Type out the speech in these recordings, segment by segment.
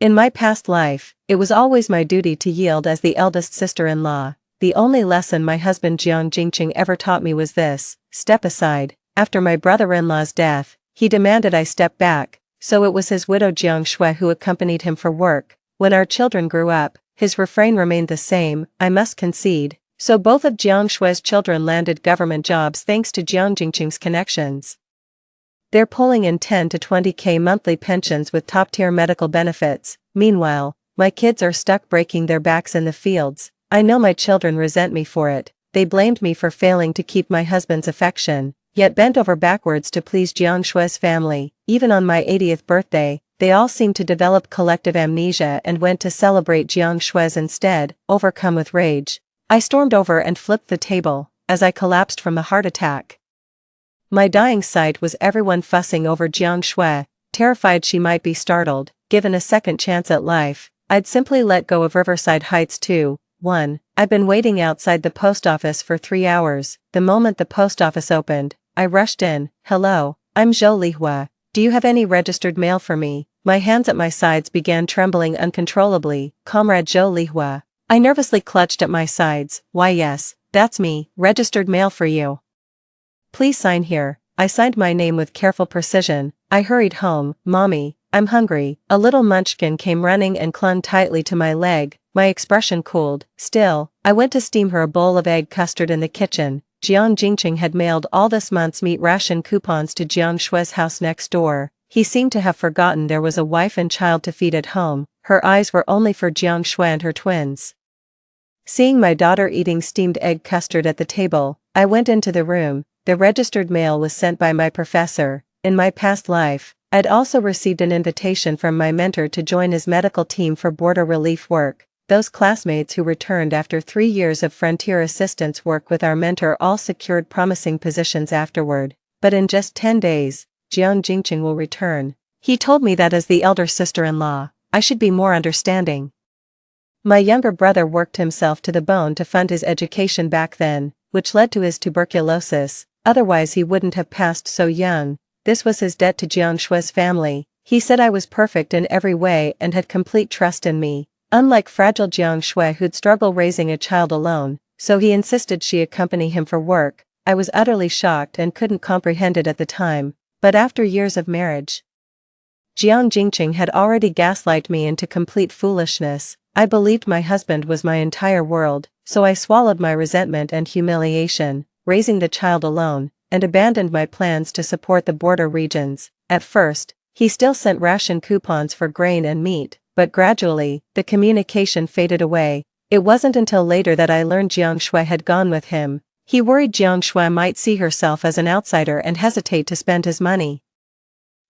In my past life, it was always my duty to yield as the eldest sister-in-law. The only lesson my husband Jiang Jingqing ever taught me was this: step aside. After my brother-in-law's death, he demanded I step back, so it was his widow Jiang Shui who accompanied him for work. When our children grew up, his refrain remained the same: I must concede. So both of Jiang Shui's children landed government jobs thanks to Jiang Jingqing's connections. They're pulling in 10 to 20k monthly pensions with top-tier medical benefits. Meanwhile, my kids are stuck breaking their backs in the fields. I know my children resent me for it. They blamed me for failing to keep my husband's affection, yet bent over backwards to please Jiang Shui's family. Even on my 80th birthday, they all seemed to develop collective amnesia and went to celebrate Jiang Shui's instead. Overcome with rage, I stormed over and flipped the table, as I collapsed from a heart attack. My dying sight was everyone fussing over Jiang Shui, terrified she might be startled. Given a second chance at life, I'd simply let go of Riverside Heights too. 1. I've been waiting outside the post office for 3 hours. The moment the post office opened, I rushed in. Hello, I'm Zhou Lihua. Do you have any registered mail for me? My hands at my sides began trembling uncontrollably. Comrade Zhou Lihua. I nervously clutched at my sides. Why yes, that's me, registered mail for you. Please sign here. I signed my name with careful precision. I hurried home. Mommy, I'm hungry. A little munchkin came running and clung tightly to my leg. My expression cooled. Still, I went to steam her a bowl of egg custard in the kitchen. Jiang Jingqing had mailed all this month's meat ration coupons to Jiang Shui's house next door. He seemed to have forgotten there was a wife and child to feed at home. Her eyes were only for Jiang Shui and her twins. Seeing my daughter eating steamed egg custard at the table, I went into the room. The registered mail was sent by my professor. In my past life, I'd also received an invitation from my mentor to join his medical team for border relief work. Those classmates who returned after 3 years of frontier assistance work with our mentor all secured promising positions afterward. But in just 10 days, Jiang Jingqing will return. He told me that as the elder sister-in-law, I should be more understanding. My younger brother worked himself to the bone to fund his education back then, which led to his tuberculosis. Otherwise he wouldn't have passed so young. This was his debt to Jiang Shui's family. He said I was perfect in every way and had complete trust in me. Unlike fragile Jiang Shui who'd struggle raising a child alone, so he insisted she accompany him for work. I was utterly shocked and couldn't comprehend it at the time, but after years of marriage, Jiang Jingqing had already gaslighted me into complete foolishness. I believed my husband was my entire world, so I swallowed my resentment and humiliation, raising the child alone, and abandoned my plans to support the border regions. At first, he still sent ration coupons for grain and meat, but gradually, the communication faded away. It wasn't until later that I learned Jiang Shui had gone with him. He worried Jiang Shui might see herself as an outsider and hesitate to spend his money.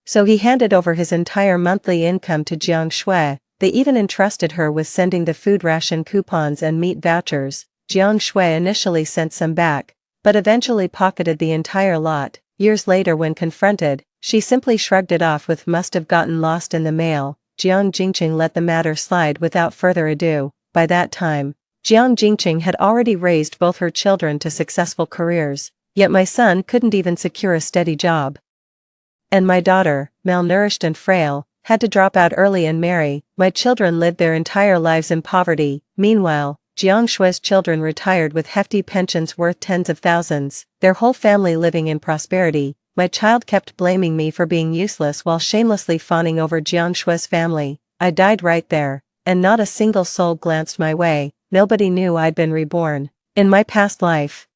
So he handed over his entire monthly income to Jiang Shui. They even entrusted her with sending the food ration coupons and meat vouchers. Jiang Shui initially sent some back, but eventually pocketed the entire lot. Years later when confronted, she simply shrugged it off with "must have gotten lost in the mail." Jiang Jingqing let the matter slide without further ado. By that time, Jiang Jingqing had already raised both her children to successful careers, yet my son couldn't even secure a steady job. And my daughter, malnourished and frail, had to drop out early and marry. My children lived their entire lives in poverty. Meanwhile, Jiang Shui's children retired with hefty pensions worth tens of thousands, their whole family living in prosperity. My child kept blaming me for being useless while shamelessly fawning over Jiang Shui's family. I died right there, and not a single soul glanced my way. Nobody knew I'd been reborn. In my past life.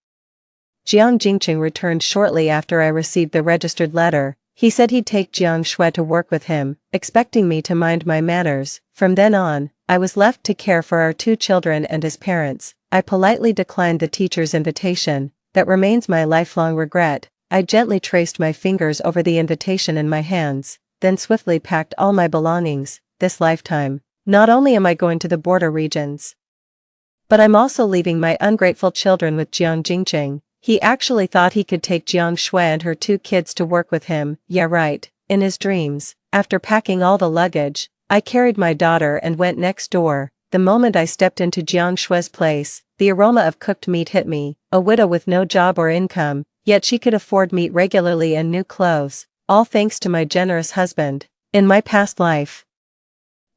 Jiang Jingqing returned shortly after I received the registered letter. He said he'd take Jiang Shui to work with him, expecting me to mind my manners. From then on, I was left to care for our 2 children and his parents. I politely declined the teacher's invitation. That remains my lifelong regret. I gently traced my fingers over the invitation in my hands, then swiftly packed all my belongings. This lifetime, not only am I going to the border regions, but I'm also leaving my ungrateful children with Jiang Jingqing. He actually thought he could take Jiang Shui and her 2 kids to work with him. Yeah right, in his dreams. After packing all the luggage, I carried my daughter and went next door. The moment I stepped into Jiang Shui's place, the aroma of cooked meat hit me. A widow with no job or income, yet she could afford meat regularly and new clothes, all thanks to my generous husband. In my past life,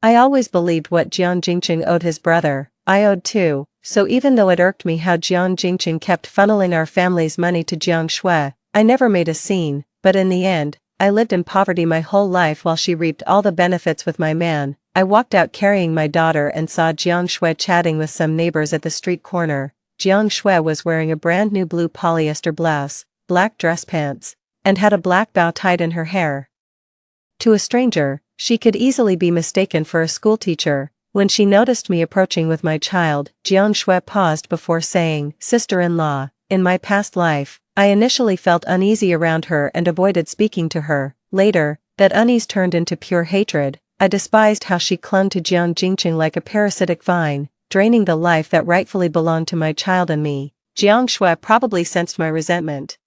I always believed what Jiang Jingqing owed his brother, I owed too, so even though it irked me how Jiang Jingqing kept funneling our family's money to Jiang Shui, I never made a scene, but in the end, I lived in poverty my whole life while she reaped all the benefits with my man. I walked out carrying my daughter and saw Jiang Shui chatting with some neighbors at the street corner. Jiang Shui was wearing a brand new blue polyester blouse, black dress pants, and had a black bow tied in her hair. To a stranger, she could easily be mistaken for a schoolteacher. When she noticed me approaching with my child, Jiang Shui paused before saying, "Sister-in-law, in my past life, I initially felt uneasy around her and avoided speaking to her. Later, that unease turned into pure hatred. I despised how she clung to Jiang Jingqing like a parasitic vine, draining the life that rightfully belonged to my child and me." Jiang Shui probably sensed my resentment,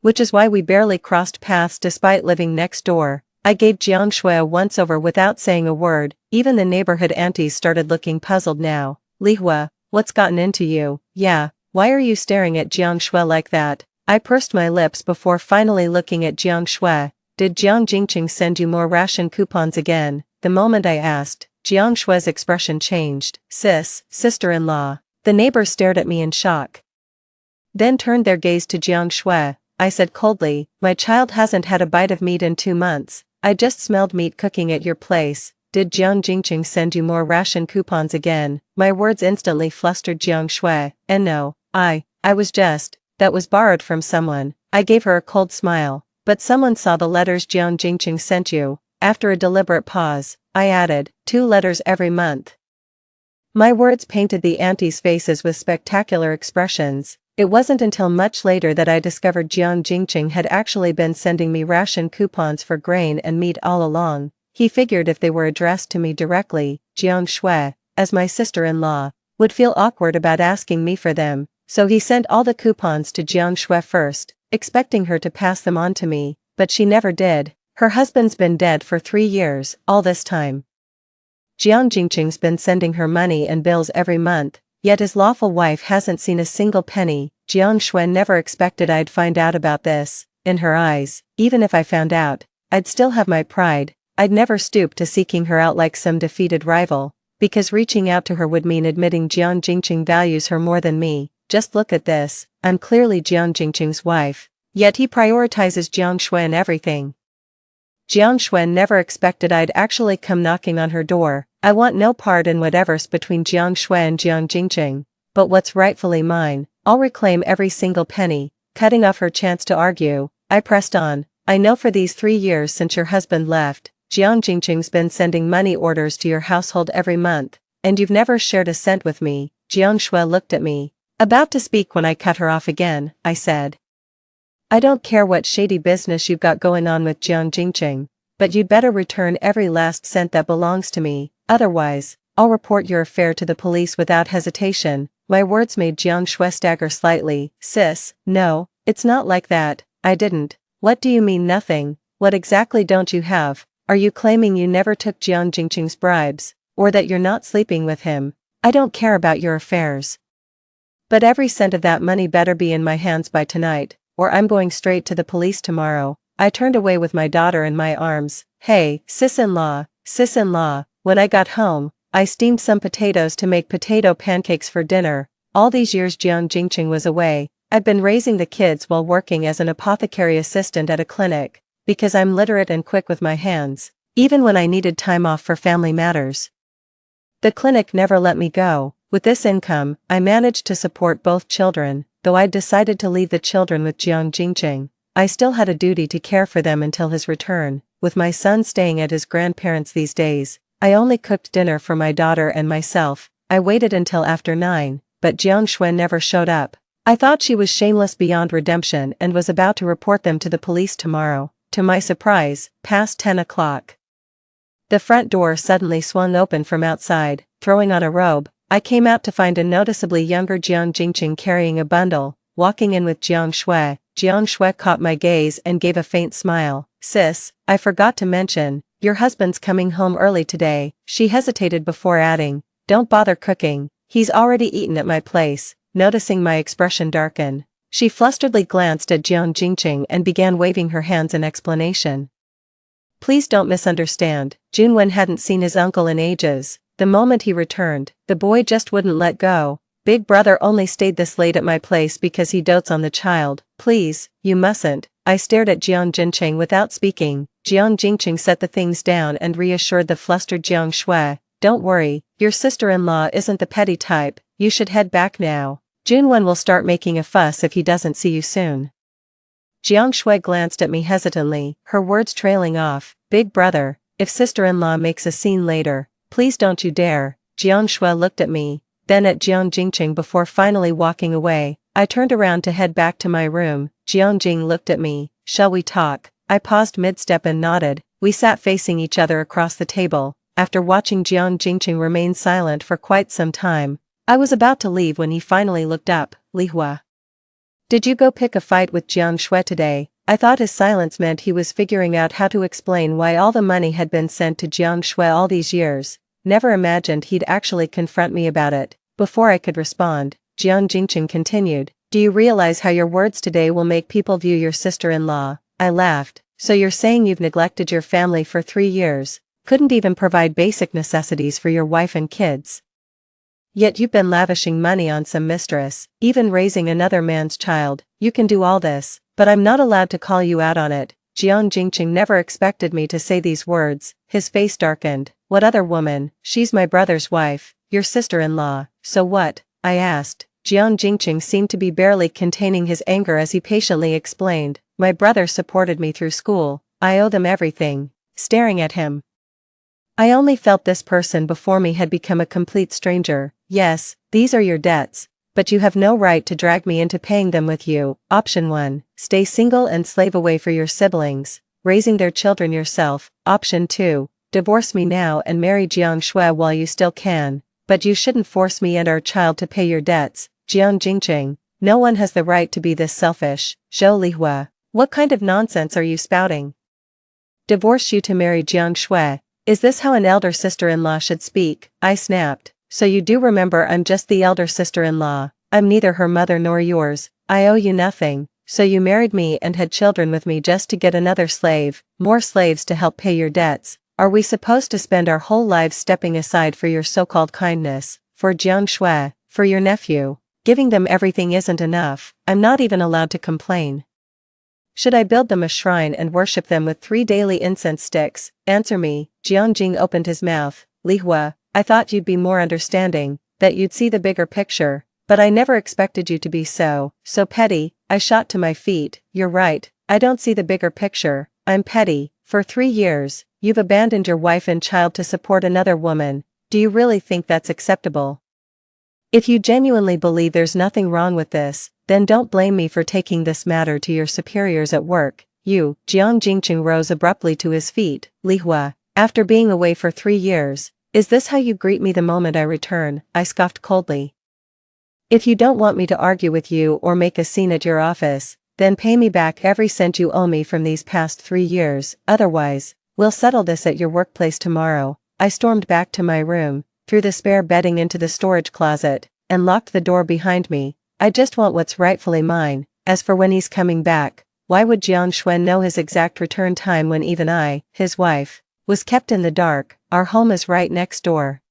which is why we barely crossed paths despite living next door. I gave Jiang Shui a once-over without saying a word. Even the neighborhood aunties started looking puzzled now. "Li Hua, what's gotten into you? Yeah, why are you staring at Jiang Shui like that?" I pursed my lips before finally looking at Jiang Shui. "Did Jiang Jingqing send you more ration coupons again?" The moment I asked, Jiang Shui's expression changed. Sister-in-law." The neighbors stared at me in shock, then turned their gaze to Jiang Shui. I said coldly, "My child hasn't had a bite of meat in 2 months. I just smelled meat cooking at your place. Did Jiang Jingqing send you more ration coupons again?" My words instantly flustered Jiang Shui. "And no, I was just, that was borrowed from someone." I gave her a cold smile. "But someone saw the letters Jiang Jingqing sent you." After a deliberate pause, I added, 2 letters every month." My words painted the aunties' faces with spectacular expressions. It wasn't until much later that I discovered Jiang Jingqing had actually been sending me ration coupons for grain and meat all along. He figured if they were addressed to me directly, Jiang Shui, as my sister-in-law, would feel awkward about asking me for them, so he sent all the coupons to Jiang Shui first, expecting her to pass them on to me, but she never did. Her husband's been dead for 3 years, all this time. Jiang Jingqing's been sending her money and bills every month, yet his lawful wife hasn't seen a single penny. Jiang Shui never expected I'd find out about this. In her eyes, even if I found out, I'd still have my pride. I'd never stoop to seeking her out like some defeated rival, because reaching out to her would mean admitting Jiang Jingqing values her more than me. Just look at this, I'm clearly Jiang Jingqing's wife, yet he prioritizes Jiang Shui in everything. Jiang Shui never expected I'd actually come knocking on her door. I want no part in whatever's between Jiang Shui and Jiang Jingqing, but what's rightfully mine, I'll reclaim every single penny. Cutting off her chance to argue, I pressed on. "I know for these 3 years since your husband left, Jiang Jingqing's been sending money orders to your household every month, and you've never shared a cent with me." Jiang Shui looked at me, about to speak when I cut her off again. I said, "I don't care what shady business you've got going on with Jiang Jingqing, but you'd better return every last cent that belongs to me, otherwise, I'll report your affair to the police without hesitation." My words made Jiang Shui stagger slightly. "Sis, no, it's not like that, I didn't." "What do you mean nothing? What exactly don't you have? Are you claiming you never took Jiang Jingqing's bribes, or that you're not sleeping with him? I don't care about your affairs, but every cent of that money better be in my hands by tonight, or I'm going straight to the police tomorrow." I turned away with my daughter in my arms. "Hey, sis-in-law, sis-in-law." When I got home, I steamed some potatoes to make potato pancakes for dinner. All these years Jiang Jingqing was away, I'd been raising the kids while working as an apothecary assistant at a clinic, because I'm literate and quick with my hands, even when I needed time off for family matters. The clinic never let me go. With this income, I managed to support both children. Though I'd decided to leave the children with Jiang Jingqing, I still had a duty to care for them until his return. With my son staying at his grandparents' these days, I only cooked dinner for my daughter and myself. I waited until after 9, but Jiang Shui never showed up. I thought she was shameless beyond redemption and was about to report them to the police tomorrow. To my surprise, past 10 o'clock. The front door suddenly swung open from outside. Throwing on a robe, I came out to find a noticeably younger Jiang Jingqing carrying a bundle, walking in with Jiang Shui. Jiang Shui caught my gaze and gave a faint smile. "Sis, I forgot to mention, your husband's coming home early today." She hesitated before adding, "Don't bother cooking, he's already eaten at my place." Noticing my expression darken, she flusteredly glanced at Jiang Jingqing and began waving her hands in explanation. Please don't misunderstand, Junwen hadn't seen his uncle in ages. The moment he returned, the boy just wouldn't let go. Big brother only stayed this late at my place because he dotes on the child. Please, you mustn't. I stared at Jiang Jinqing without speaking. Jiang Jinqing set the things down and reassured the flustered Jiang Shui. Don't worry, your sister-in-law isn't the petty type. You should head back now. Junwen will start making a fuss if he doesn't see you soon. Jiang Shui glanced at me hesitantly, her words trailing off. Big brother, if sister-in-law makes a scene later, please don't you dare. Jiang Shui looked at me, then at Jiang Jinqing before finally walking away. I turned around to head back to my room. Jiang Jing looked at me. Shall we talk? I paused mid-step and nodded. We sat facing each other across the table. After watching Jiang Jinqing remain silent for quite some time, I was about to leave when he finally looked up. Li Hua. Did you go pick a fight with Jiang Shui today? I thought his silence meant he was figuring out how to explain why all the money had been sent to Jiang Shui all these years. Never imagined he'd actually confront me about it. Before I could respond, Jiang Jinqing continued. Do you realize how your words today will make people view your sister-in-law? I laughed. So you're saying you've neglected your family for 3 years, couldn't even provide basic necessities for your wife and kids? Yet you've been lavishing money on some mistress, even raising another man's child. You can do all this, but I'm not allowed to call you out on it. Jiang Jinqing never expected me to say these words. His face darkened. What other woman? She's my brother's wife, your sister-in-law. So what? I asked. Jiang Jinqing seemed to be barely containing his anger as he patiently explained. My brother supported me through school. I owe them everything. Staring at him, I only felt this person before me had become a complete stranger. Yes, these are your debts, but you have no right to drag me into paying them with you. Option 1. Stay single and slave away for your siblings, raising their children yourself. Option 2. Divorce me now and marry Jiang Shui while you still can, but you shouldn't force me and our child to pay your debts. Jiang Jinqing, no one has the right to be this selfish. Zhou Lihua, what kind of nonsense are you spouting? Divorce you to marry Jiang Shui? Is this how an elder sister-in-law should speak? I snapped. So you do remember I'm just the elder sister-in-law. I'm neither her mother nor yours. I owe you nothing. So you married me and had children with me just to get another slave, more slaves to help pay your debts. Are we supposed to spend our whole lives stepping aside for your so-called kindness, for Jiang Shui, for your nephew? Giving them everything isn't enough. I'm not even allowed to complain. Should I build them a shrine and worship them with 3 daily incense sticks? Answer me. Jiang Jing opened his mouth. Li Hua, I thought you'd be more understanding, that you'd see the bigger picture, but I never expected you to be so petty. I shot to my feet. You're right, I don't see the bigger picture. I'm petty. For 3 years, you've abandoned your wife and child to support another woman. Do you really think that's acceptable? If you genuinely believe there's nothing wrong with this, then don't blame me for taking this matter to your superiors at work. You. Jiang Jinqing rose abruptly to his feet. Li Hua, after being away for 3 years, is this how you greet me the moment I return? I scoffed coldly. If you don't want me to argue with you or make a scene at your office, then pay me back every cent you owe me from these past 3 years. Otherwise, we'll settle this at your workplace tomorrow. I stormed back to my room, threw the spare bedding into the storage closet, and locked the door behind me. I just want what's rightfully mine. As for when he's coming back, why would Jiang Shui know his exact return time when even I, his wife, was kept in the dark? Our home is right next door.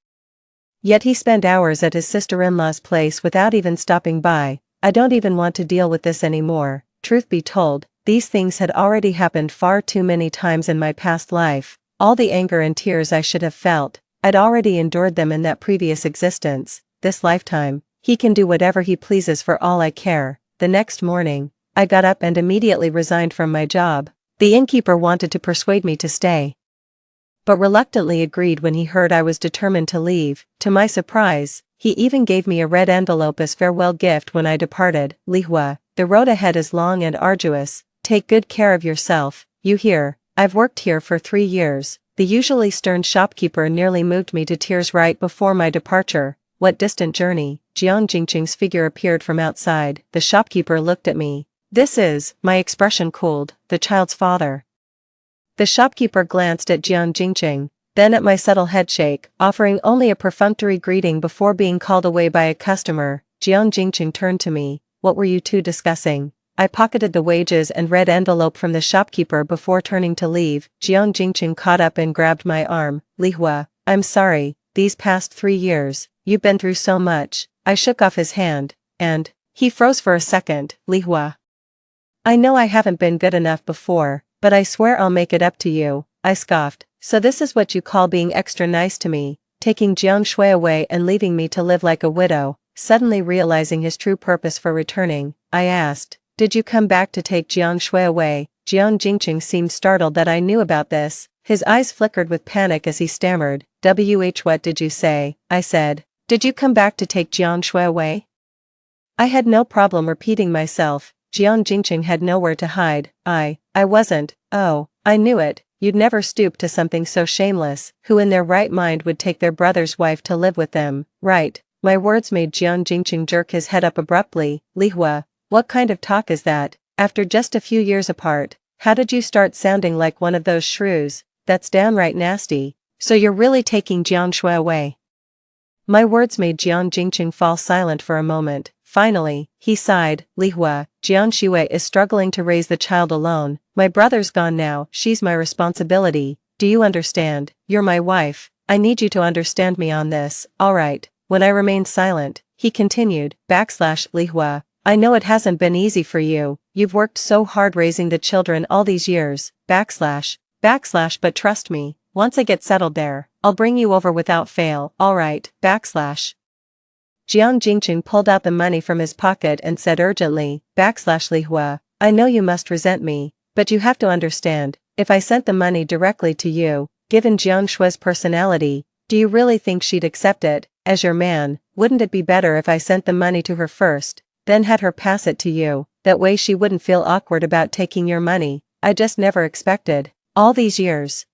Yet he spent hours at his sister-in-law's place without even stopping by. I don't even want to deal with this anymore. Truth be told, these things had already happened far too many times in my past life. All the anger and tears I should have felt, I'd already endured them in that previous existence. This lifetime, he can do whatever he pleases for all I care. The next morning, I got up and immediately resigned from my job. The innkeeper wanted to persuade me to stay, but reluctantly agreed when he heard I was determined to leave. To my surprise, he even gave me a red envelope as farewell gift when I departed. Li Hua, the road ahead is long and arduous. Take good care of yourself. You hear? I've worked here for 3 years. The usually stern shopkeeper nearly moved me to tears right before my departure. What distant journey? Jiang Jinqing's figure appeared from outside. The shopkeeper looked at me. This is, my expression cooled, the child's father. The shopkeeper glanced at Jiang Jinqing, then at my subtle headshake, offering only a perfunctory greeting before being called away by a customer. Jiang Jinqing turned to me. What were you two discussing? I pocketed the wages and red envelope from the shopkeeper before turning to leave. Jiang Jingqing caught up and grabbed my arm. Li Hua, I'm sorry, these past 3 years, you've been through so much. I shook off his hand, and he froze for a second. Li Hua, I know I haven't been good enough before, but I swear I'll make it up to you, I scoffed. So this is what you call being extra nice to me, taking Jiang Shui away and leaving me to live like a widow. Suddenly realizing his true purpose for returning, I asked, did you come back to take Jiang Shui away? Jiang Jingqing seemed startled that I knew about this. His eyes flickered with panic as he stammered, what did you say? I said, did you come back to take Jiang Shui away? I had no problem repeating myself. Jiang Jingqing had nowhere to hide. I wasn't. Oh, I knew it. You'd never stoop to something so shameless. Who in their right mind would take their brother's wife to live with them? Right. My words made Jiang Jingqing jerk his head up abruptly. Li Hua, what kind of talk is that? After just a few years apart, how did you start sounding like one of those shrews? That's downright nasty. So you're really taking Jiang Shui away? My words made Jiang Jingqing fall silent for a moment. Finally, he sighed. Li Hua, Jiang Shui is struggling to raise the child alone. My brother's gone now. She's my responsibility. Do you understand? You're my wife. I need you to understand me on this. Alright. When I remained silent, he continued, Li Hua, I know it hasn't been easy for you. You've worked so hard raising the children all these years. But trust me, once I get settled there, I'll bring you over without fail. Alright. Jiang Jingqing pulled out the money from his pocket and said urgently, Li Hua, I know you must resent me, but you have to understand, if I sent the money directly to you, given Jiang Shui's personality, do you really think she'd accept it? As your man, wouldn't it be better if I sent the money to her first, then had her pass it to you? That way she wouldn't feel awkward about taking your money. I just never expected. All these years,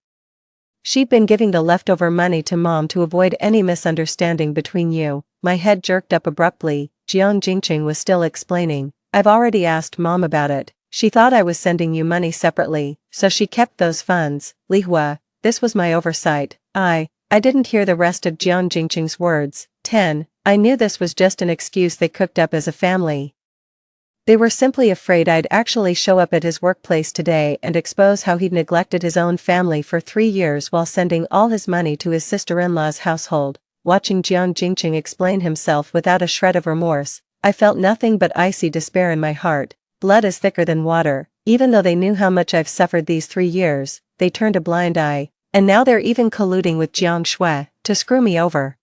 she'd been giving the leftover money to Mom to avoid any misunderstanding between you. My head jerked up abruptly. Jiang Jingqing was still explaining. I've already asked Mom about it. She thought I was sending you money separately, so she kept those funds. Li Hua, this was my oversight. I didn't hear the rest of Jiang Jingqing's words. 10. I knew this was just an excuse they cooked up as a family. They were simply afraid I'd actually show up at his workplace today and expose how he'd neglected his own family for 3 years while sending all his money to his sister-in-law's household. Watching Jiang Jingqing explain himself without a shred of remorse, I felt nothing but icy despair in my heart. Blood is thicker than water. Even though they knew how much I've suffered these 3 years, they turned a blind eye. And now they're even colluding with Jiang Shui to screw me over.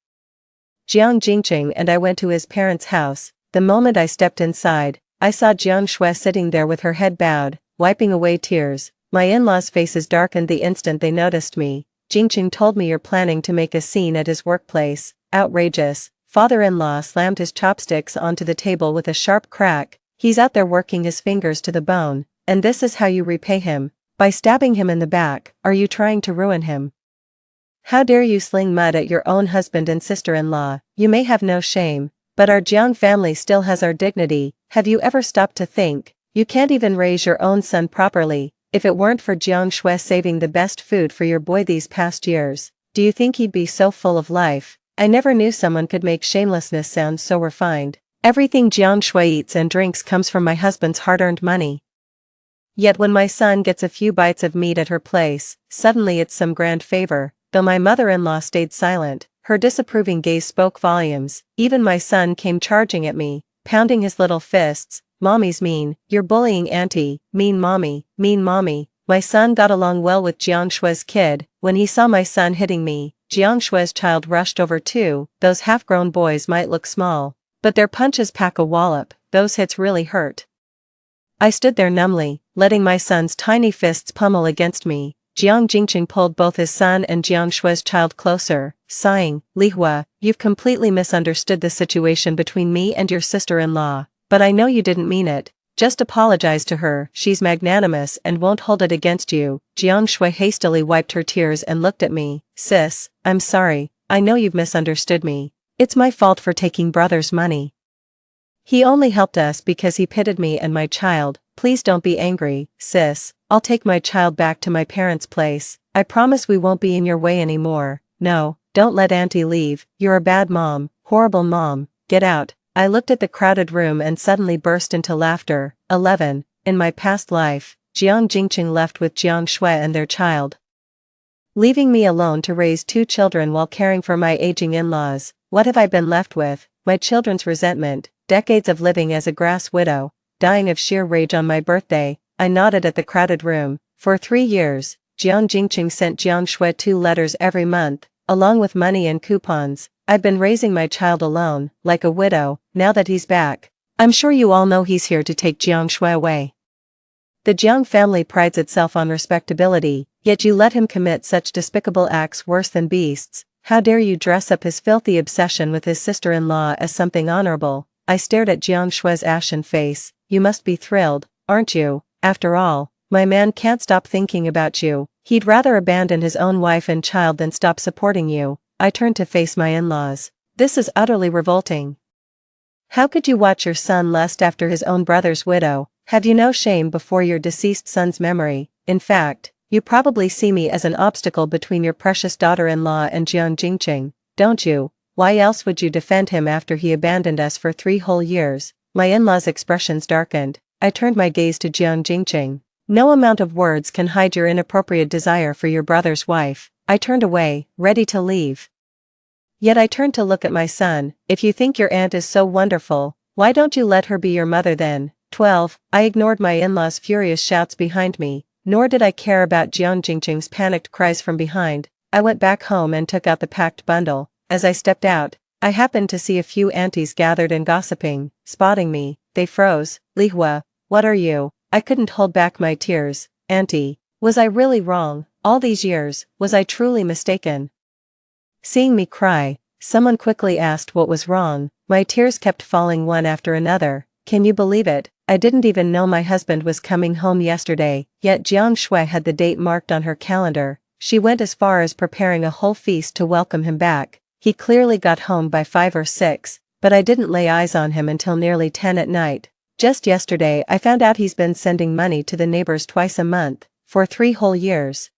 Jiang Jingqing and I went to his parents' house. The moment I stepped inside, I saw Jiang Shui sitting there with her head bowed, wiping away tears. My in-laws' faces darkened the instant they noticed me. Jingqing told me you're planning to make a scene at his workplace. Outrageous. Father-in-law slammed his chopsticks onto the table with a sharp crack. He's out there working his fingers to the bone, and this is how you repay him. By stabbing him in the back. Are you trying to ruin him? How dare you sling mud at your own husband and sister-in-law? You may have no shame, but our Jiang family still has our dignity. Have you ever stopped to think? You can't even raise your own son properly. If it weren't for Jiang Shui saving the best food for your boy these past years, do you think he'd be so full of life? I never knew someone could make shamelessness sound so refined. Everything Jiang Shui eats and drinks comes from my husband's hard-earned money. Yet when my son gets a few bites of meat at her place, suddenly it's some grand favor. Though my mother-in-law stayed silent, her disapproving gaze spoke volumes. Even my son came charging at me, pounding his little fists. Mommy's mean, you're bullying auntie, mean mommy, mean mommy. My son got along well with Jiang Shui's kid. When he saw my son hitting me, Jiang Shui's child rushed over too. Those half-grown boys might look small, but their punches pack a wallop. Those hits really hurt. I stood there numbly, letting my son's tiny fists pummel against me. Jiang Jingqing pulled both his son and Jiang Shui's child closer, sighing, Li Hua, you've completely misunderstood the situation between me and your sister-in-law, but I know you didn't mean it. Just apologize to her. She's magnanimous and won't hold it against you. Jiang Shui hastily wiped her tears and looked at me. Sis, I'm sorry. I know you've misunderstood me. It's my fault for taking brother's money. He only helped us because he pitied me and my child. Please don't be angry, sis. I'll take my child back to my parents' place. I promise we won't be in your way anymore. No, don't let auntie leave. You're a bad mom, horrible mom. Get out. I looked at the crowded room and suddenly burst into laughter. 11. In my past life, Jiang Jingqing left with Jiang Shui and their child, leaving me alone to raise 2 children while caring for my aging in-laws. What have I been left with? My children's resentment, decades of living as a grass widow, dying of sheer rage on my birthday. I nodded at the crowded room. For 3 years, Jiang Jingqing sent Jiang Shui 2 letters every month, along with money and coupons. I've been raising my child alone, like a widow. Now that he's back, I'm sure you all know he's here to take Jiang Shui away. The Jiang family prides itself on respectability, yet you let him commit such despicable acts worse than beasts. How dare you dress up his filthy obsession with his sister-in-law as something honorable? I stared at Jiang Shui's ashen face. You must be thrilled, aren't you? After all, my man can't stop thinking about you. He'd rather abandon his own wife and child than stop supporting you. I turned to face my in-laws. This is utterly revolting. How could you watch your son lust after his own brother's widow? Have you no shame before your deceased son's memory? In fact, you probably see me as an obstacle between your precious daughter-in-law and Jiang Jingqing, don't you? Why else would you defend him after he abandoned us for 3 whole years? My in-laws' expressions darkened. I turned my gaze to Jiang Jingqing. No amount of words can hide your inappropriate desire for your brother's wife. I turned away, ready to leave. Yet I turned to look at my son. If you think your aunt is so wonderful, why don't you let her be your mother then? 12. I ignored my in-laws' furious shouts behind me, nor did I care about Jiang Jingqing's panicked cries from behind. I went back home and took out the packed bundle. As I stepped out, I happened to see a few aunties gathered and gossiping. Spotting me, they froze. Li Hua, what are you? I couldn't hold back my tears. Auntie, was I really wrong? All these years, was I truly mistaken? Seeing me cry, someone quickly asked what was wrong. My tears kept falling one after another. Can you believe it? I didn't even know my husband was coming home yesterday, yet Jiang Shui had the date marked on her calendar. She went as far as preparing a whole feast to welcome him back. He clearly got home by 5 or 6, but I didn't lay eyes on him until nearly 10 at night. Just yesterday I found out he's been sending money to the neighbors twice a month, for 3 whole years.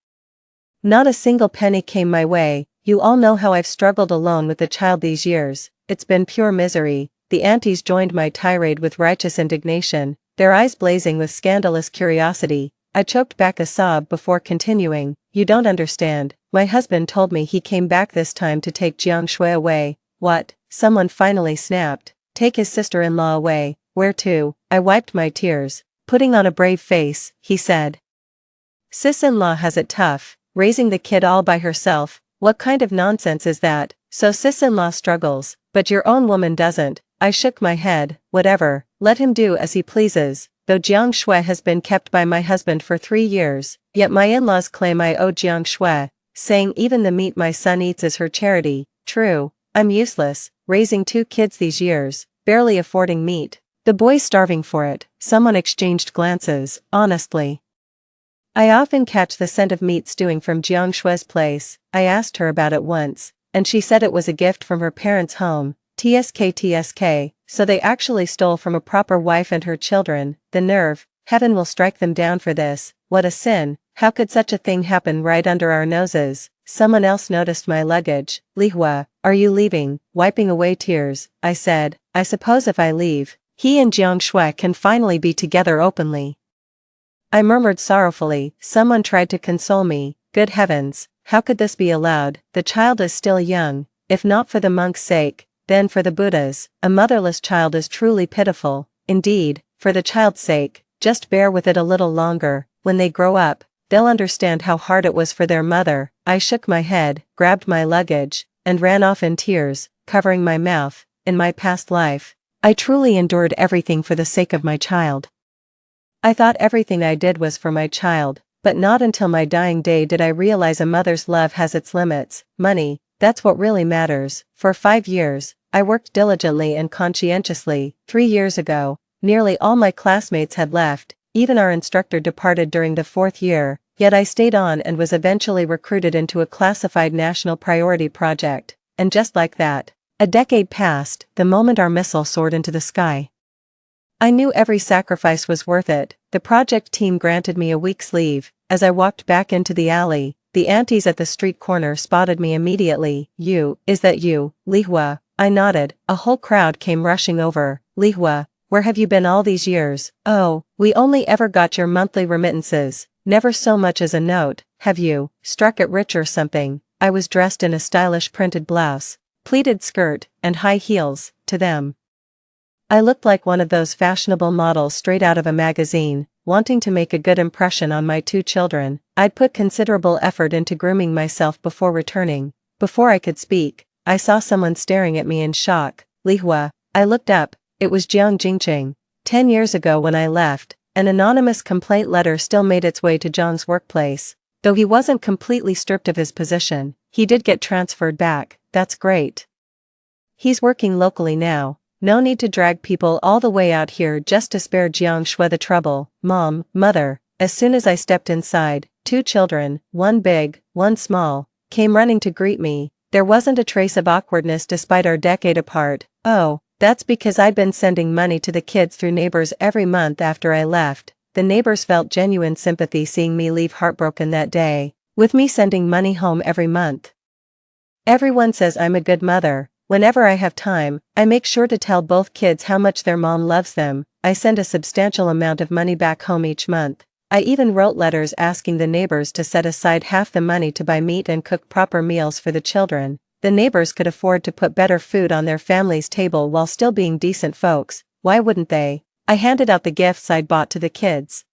Not a single penny came my way. You all know how I've struggled alone with the child these years. It's been pure misery. The aunties joined my tirade with righteous indignation, their eyes blazing with scandalous curiosity. I choked back a sob before continuing. You don't understand. My husband told me he came back this time to take Jiang Shui away. What? Someone finally snapped. Take his sister-in-law away. Where to? I wiped my tears. Putting on a brave face, he said. Sis-in-law has it tough, raising the kid all by herself. What kind of nonsense is that? So sis-in-law struggles, but your own woman doesn't. I shook my head. Whatever, let him do as he pleases. Though Jiang Shui has been kept by my husband for 3 years, yet my in-laws claim I owe Jiang Shui, saying even the meat my son eats is her charity. True, I'm useless, raising 2 kids these years, barely affording meat. The boy's starving for it. Someone exchanged glances. Honestly, I often catch the scent of meat stewing from Jiang Shui's place. I asked her about it once, and she said it was a gift from her parents' home. TSK, so they actually stole from a proper wife and her children. The nerve. Heaven will strike them down for this. What a sin. How could such a thing happen right under our noses? Someone else noticed my luggage. Li Hua, are you leaving? Wiping away tears, I said. I suppose if I leave, he and Jiang Shui can finally be together openly. I murmured sorrowfully. Someone tried to console me. Good heavens, how could this be allowed? The child is still young. If not for the monk's sake, then for the Buddha's. A motherless child is truly pitiful. Indeed, for the child's sake, just bear with it a little longer. When they grow up, they'll understand how hard it was for their mother. I shook my head, grabbed my luggage, and ran off in tears, covering my mouth. In my past life, I truly endured everything for the sake of my child. I thought everything I did was for my child, but not until my dying day did I realize a mother's love has its limits. Money, that's what really matters. For 5 years, I worked diligently and conscientiously. 3 years ago, nearly all my classmates had left, even our instructor departed during the 4th year, yet I stayed on and was eventually recruited into a classified national priority project. And just like that, a decade passed, the moment our missile soared into the sky. I knew every sacrifice was worth it. The project team granted me a week's leave. As I walked back into the alley, the aunties at the street corner spotted me immediately. Is that you, Li Hua? I nodded. A whole crowd came rushing over. Lihua, where have you been all these years? Oh, we only ever got your monthly remittances. Never so much as a note. Have you struck it rich or something? I was dressed in a stylish printed blouse, pleated skirt, and high heels. To them, I looked like one of those fashionable models straight out of a magazine, wanting to make a good impression on my two children. I'd put considerable effort into grooming myself before returning. Before I could speak, I saw someone staring at me in shock. Lihua. I looked up. It was Jiang Jingqing. 10 years ago when I left, an anonymous complaint letter still made its way to Jiang's workplace. Though he wasn't completely stripped of his position, he did get transferred back. That's great. He's working locally now. No need to drag people all the way out here just to spare Jiang Shui the trouble. Mom, Mother. As soon as I stepped inside, two children, one big, one small, came running to greet me. There wasn't a trace of awkwardness despite our decade apart. Oh, that's because I'd been sending money to the kids through neighbors every month after I left. The neighbors felt genuine sympathy seeing me leave heartbroken that day, with me sending money home every month. Everyone says I'm a good mother. Whenever I have time, I make sure to tell both kids how much their mom loves them. I send a substantial amount of money back home each month. I even wrote letters asking the neighbors to set aside half the money to buy meat and cook proper meals for the children. The neighbors could afford to put better food on their family's table while still being decent folks. Why wouldn't they? I handed out the gifts I'd bought to the kids.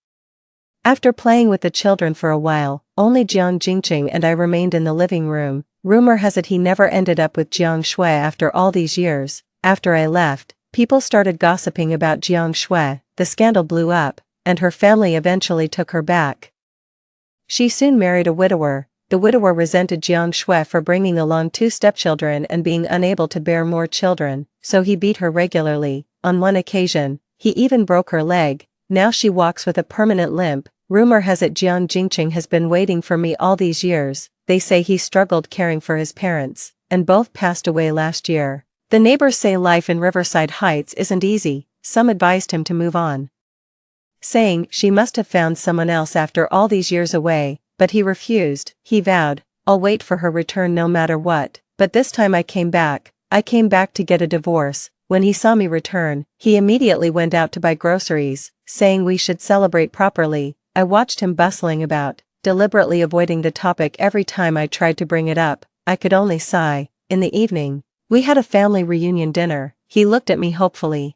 After playing with the children for a while, only Jiang Jingqing and I remained in the living room. Rumor has it he never ended up with Jiang Shui after all these years. After I left, people started gossiping about Jiang Shui. The scandal blew up, and her family eventually took her back. She soon married a widower. The widower resented Jiang Shui for bringing along two stepchildren and being unable to bear more children, so he beat her regularly. On one occasion, he even broke her leg. Now she walks with a permanent limp. Rumor has it Jiang Jingqing has been waiting for me all these years. They say he struggled caring for his parents, and both passed away last year. The neighbors say life in Riverside Heights isn't easy. Some advised him to move on, saying she must have found someone else after all these years away, but he refused. He vowed, I'll wait for her return no matter what. But this time I came back. I came back to get a divorce. When he saw me return, he immediately went out to buy groceries, saying we should celebrate properly. I watched him bustling about, deliberately avoiding the topic every time I tried to bring it up. I could only sigh. In the evening, we had a family reunion dinner. He looked at me hopefully.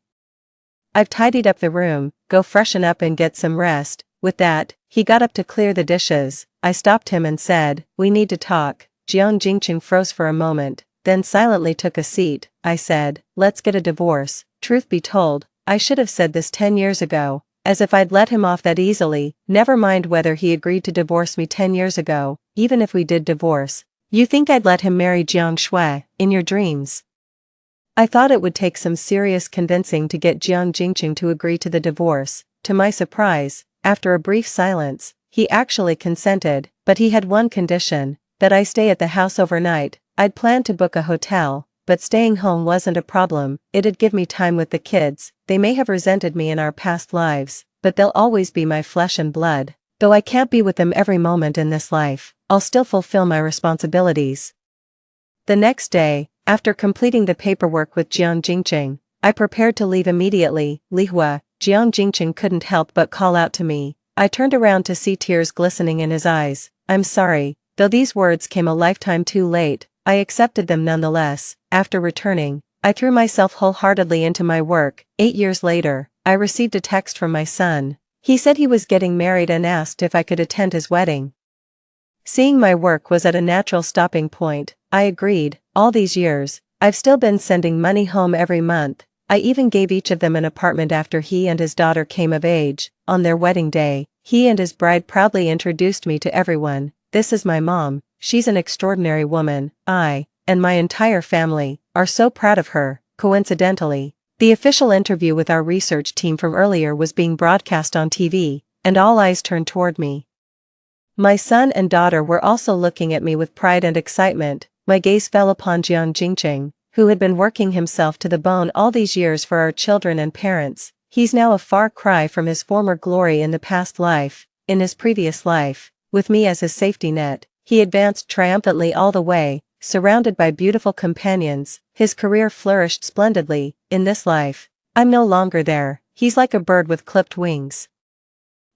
I've tidied up the room, go freshen up and get some rest. With that, he got up to clear the dishes. I stopped him and said, we need to talk. Jiang Jingqing froze for a moment, then silently took a seat. I said, let's get a divorce. Truth be told, I should have said this 10 years ago. As if I'd let him off that easily. Never mind whether he agreed to divorce me 10 years ago. Even if we did divorce, you think I'd let him marry Jiang Shui? In your dreams? I thought it would take some serious convincing to get Jiang Jingqing to agree to the divorce. To my surprise, after a brief silence, he actually consented, but he had one condition, that I stay at the house overnight. I'd planned to book a hotel, but staying home wasn't a problem. It'd give me time with the kids. They may have resented me in our past lives, but they'll always be my flesh and blood. Though I can't be with them every moment in this life, I'll still fulfill my responsibilities. The next day, after completing the paperwork with Jiang Jingqing, I prepared to leave immediately. Lihua. Jiang Jingqing couldn't help but call out to me. I turned around to see tears glistening in his eyes. I'm sorry. Though these words came a lifetime too late, I accepted them nonetheless. After returning, I threw myself wholeheartedly into my work. 8 years later, I received a text from my son. He said he was getting married and asked if I could attend his wedding. Seeing my work was at a natural stopping point, I agreed. All these years, I've still been sending money home every month. I even gave each of them an apartment after he and his daughter came of age. On their wedding day, he and his bride proudly introduced me to everyone. This is my mom. She's an extraordinary woman. I, and my entire family, are so proud of her. Coincidentally, the official interview with our research team from earlier was being broadcast on TV, and all eyes turned toward me. My son and daughter were also looking at me with pride and excitement. My gaze fell upon Jiang Jingqing, who had been working himself to the bone all these years for our children and parents. He's now a far cry from his former glory in the past life. In his previous life, with me as his safety net, he advanced triumphantly all the way, surrounded by beautiful companions, his career flourished splendidly. In this life, I'm no longer there. He's like a bird with clipped wings,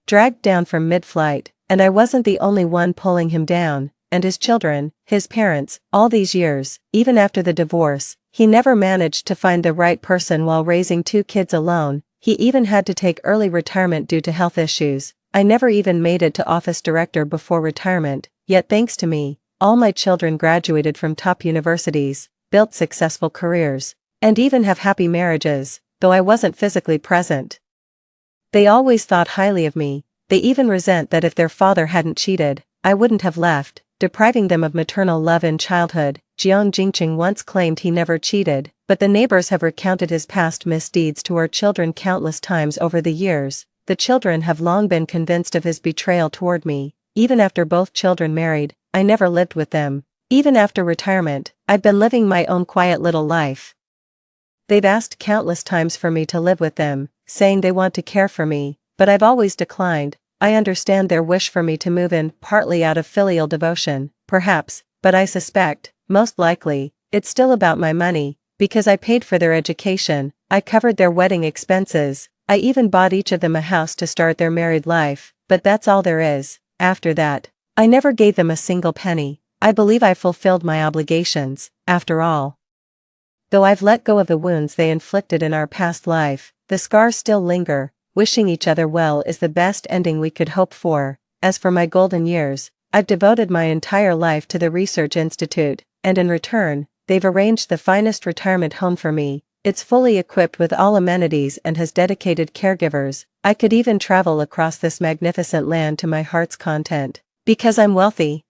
dragged down from mid-flight, and I wasn't the only one pulling him down. And his children, his parents, all these years, even after the divorce, he never managed to find the right person while raising 2 kids alone. He even had to take early retirement due to health issues. I never even made it to office director before retirement, yet thanks to me, all my children graduated from top universities, built successful careers, and even have happy marriages, though I wasn't physically present. They always thought highly of me. They even resent that if their father hadn't cheated, I wouldn't have left, depriving them of maternal love in childhood. Jiang Jingqing once claimed he never cheated, but the neighbors have recounted his past misdeeds to our children countless times over the years. The children have long been convinced of his betrayal toward me. Even after both children married, I never lived with them. Even after retirement, I've been living my own quiet little life. They've asked countless times for me to live with them, saying they want to care for me, but I've always declined. I understand their wish for me to move in, partly out of filial devotion, perhaps, but I suspect, most likely, it's still about my money, because I paid for their education, I covered their wedding expenses, I even bought each of them a house to start their married life, but that's all there is. After that, I never gave them a single penny. I believe I fulfilled my obligations, after all. Though I've let go of the wounds they inflicted in our past life, the scars still linger. Wishing each other well is the best ending we could hope for. As for my golden years, I've devoted my entire life to the Research Institute, and in return, they've arranged the finest retirement home for me. It's fully equipped with all amenities and has dedicated caregivers. I could even travel across this magnificent land to my heart's content, because I'm wealthy.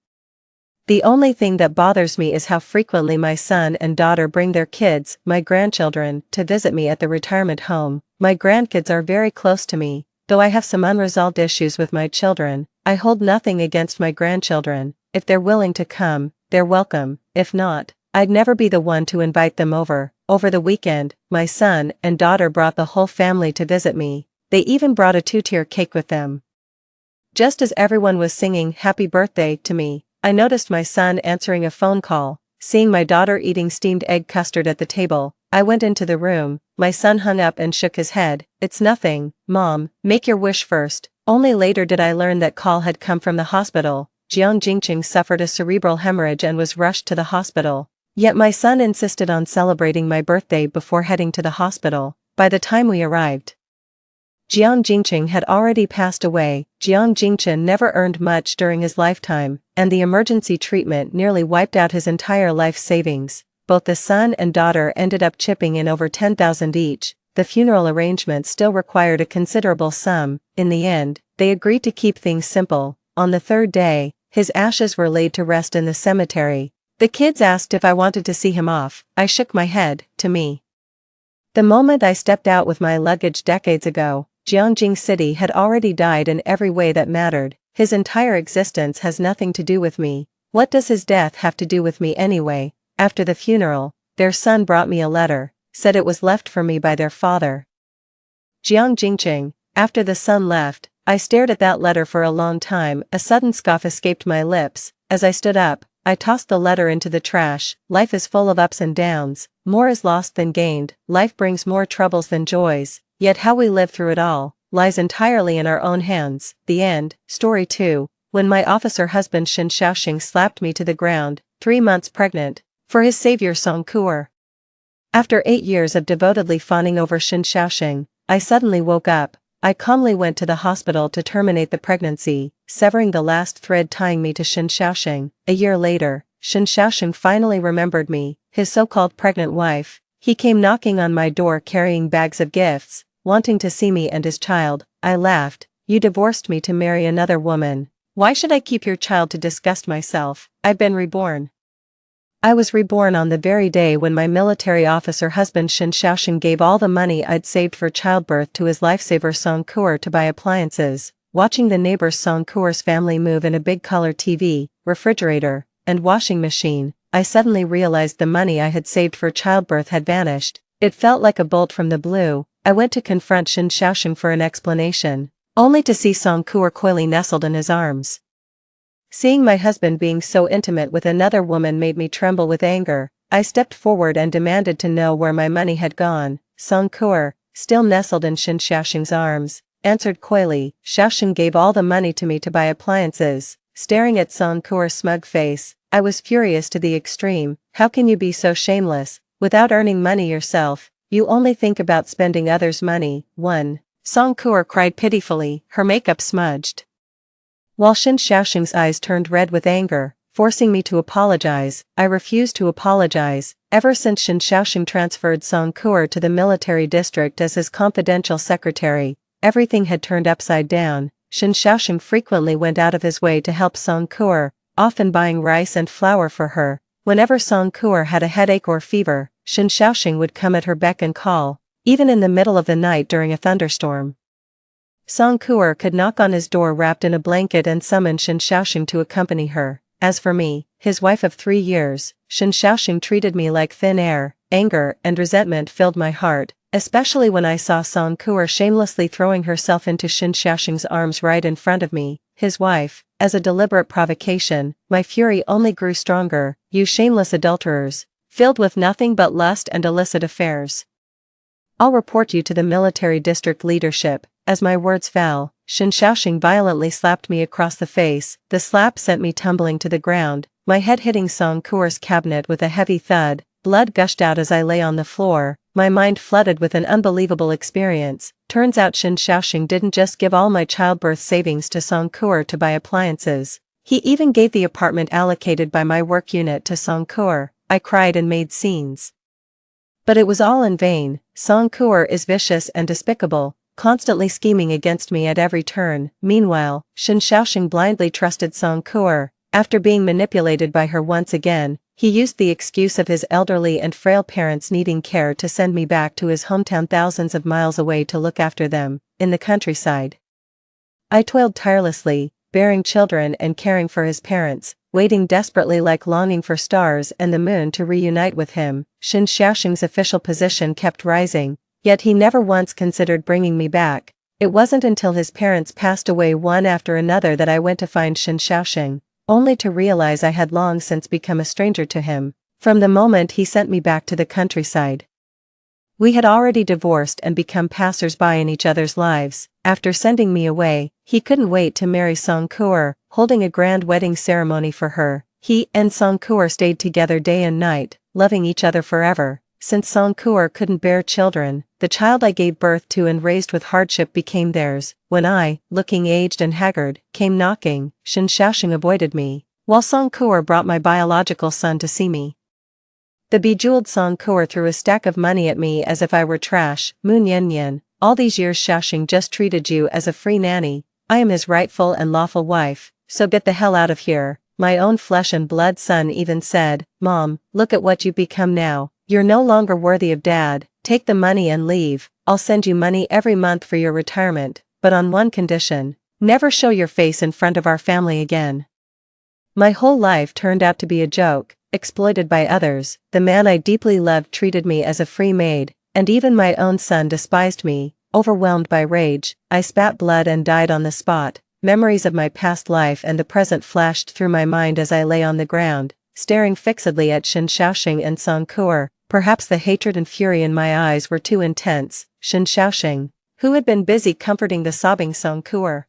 The only thing that bothers me is how frequently my son and daughter bring their kids, my grandchildren, to visit me at the retirement home. My grandkids are very close to me, though I have some unresolved issues with my children. I hold nothing against my grandchildren. If they're willing to come, they're welcome. If not, I'd never be the one to invite them over. Over the weekend, my son and daughter brought the whole family to visit me. They even brought a 2-tier cake with them. Just as everyone was singing happy birthday to me, I noticed my son answering a phone call. Seeing my daughter eating steamed egg custard at the table, I went into the room. My son hung up and shook his head. It's nothing, Mom, make your wish first. Only later did I learn that call had come from the hospital. Jiang Jingqing suffered a cerebral hemorrhage and was rushed to the hospital. Yet my son insisted on celebrating my birthday before heading to the hospital. By the time we arrived, Jiang Jingqing had already passed away. Jiang Jingqing never earned much during his lifetime, and the emergency treatment nearly wiped out his entire life savings. Both the son and daughter ended up chipping in over 10,000 each. The funeral arrangements still required a considerable sum. In the end, they agreed to keep things simple. On the 3rd day, his ashes were laid to rest in the cemetery. The kids asked if I wanted to see him off. I shook my head. To me, the moment I stepped out with my luggage decades ago, Jiangjing City had already died in every way that mattered. His entire existence has nothing to do with me. What does his death have to do with me anyway? After the funeral, their son brought me a letter, said it was left for me by their father. Jiang Jingqing. After the son left, I stared at that letter for a long time. A sudden scoff escaped my lips. As I stood up, I tossed the letter into the trash. Life is full of ups and downs. More is lost than gained. Life brings more troubles than joys. Yet how we live through it all lies entirely in our own hands. The end. Story 2. When my officer husband Shen Xiaoxing slapped me to the ground, 3 months pregnant, for his savior Song Kuer. After 8 years of devotedly fawning over Shen Xiaoxing, I suddenly woke up. I calmly went to the hospital to terminate the pregnancy, severing the last thread tying me to Shen Xiaoxing. A year later, Shen Xiaoxing finally remembered me, his so-called pregnant wife. He came knocking on my door carrying bags of gifts, wanting to see me and his child. I laughed. You divorced me to marry another woman. Why should I keep your child to disgust myself? I've been reborn. I was reborn on the very day when my military officer husband Shen Xiaoxing gave all the money I'd saved for childbirth to his lifesaver Song Kuer to buy appliances. Watching the neighbors Song Kuer's family move in a big color TV, refrigerator, and washing machine, I suddenly realized the money I had saved for childbirth had vanished. It felt like a bolt from the blue. I went to confront Shen Xiaoxing for an explanation, only to see Song Kuer coyly nestled in his arms. Seeing my husband being so intimate with another woman made me tremble with anger. I stepped forward and demanded to know where my money had gone. Song Kuo, still nestled in Shin Xiaoxing's arms, answered coyly, Xiaoxing gave all the money to me to buy appliances. Staring at Song Kuo's smug face, I was furious to the extreme. How can you be so shameless? Without earning money yourself, you only think about spending others' money. 1. Song Kuo cried pitifully, her makeup smudged. While Shin Xiaoxing's eyes turned red with anger, forcing me to apologize. I refused to apologize. Ever since Shin Xiaoxing transferred Song Kuo to the military district as his confidential secretary, everything had turned upside down. Shin Xiaoxing frequently went out of his way to help Song Kuo, often buying rice and flour for her. Whenever Song Kuo had a headache or fever, Shin Xiaoxing would come at her beck and call, even in the middle of the night during a thunderstorm. Song Kuo could knock on his door wrapped in a blanket and summon Shin Xiaoxing to accompany her. As for me, his wife of 3 years, Shin Xiaoxing treated me like thin air. Anger and resentment filled my heart, especially when I saw Song Kuo shamelessly throwing herself into Shin Xiaoxing's arms right in front of me, his wife. As a deliberate provocation, my fury only grew stronger. You shameless adulterers, filled with nothing but lust and illicit affairs. I'll report you to the military district leadership. As my words fell, Shin Xiaoxing violently slapped me across the face. The slap sent me tumbling to the ground, my head hitting Song Kuo's cabinet with a heavy thud. Blood gushed out as I lay on the floor, my mind flooded with an unbelievable experience. Turns out Shin Xiaoxing didn't just give all my childbirth savings to Song Kuo to buy appliances. He even gave the apartment allocated by my work unit to Song Kuo. I cried and made scenes. But it was all in vain. Song Kuo is vicious and despicable, constantly scheming against me at every turn. Meanwhile, Shin Xiaoxing blindly trusted Song Kuo. After being manipulated by her once again, he used the excuse of his elderly and frail parents needing care to send me back to his hometown thousands of miles away to look after them, in the countryside. I toiled tirelessly, bearing children and caring for his parents, waiting desperately like longing for stars and the moon to reunite with him. Shin Xiaoxing's official position kept rising, yet he never once considered bringing me back. It wasn't until his parents passed away one after another that I went to find Shin Xiaoxing, only to realize I had long since become a stranger to him, from the moment he sent me back to the countryside. We had already divorced and become passers-by in each other's lives. After sending me away, he couldn't wait to marry Song Kuo, holding a grand wedding ceremony for her. He and Song Kuo stayed together day and night, loving each other forever. Since Song Kuo couldn't bear children, the child I gave birth to and raised with hardship became theirs. When I, looking aged and haggard, came knocking, Shin Xiaoxing avoided me, while Song Kuo brought my biological son to see me. The bejeweled Song Kuo threw a stack of money at me as if I were trash. Moon Yen Yen, all these years Xiaoxing just treated you as a free nanny. I am his rightful and lawful wife, so get the hell out of here. My own flesh and blood son even said, Mom, look at what you've become now. You're no longer worthy of Dad. Take the money and leave. I'll send you money every month for your retirement, but on one condition: never show your face in front of our family again. My whole life turned out to be a joke, exploited by others. The man I deeply loved treated me as a free maid, and even my own son despised me. Overwhelmed by rage, I spat blood and died on the spot. Memories of my past life and the present flashed through my mind as I lay on the ground, staring fixedly at Shin Xiaoxing and Song Kuo. Perhaps the hatred and fury in my eyes were too intense. Shin Xiaoxing, who had been busy comforting the sobbing Song Kuo,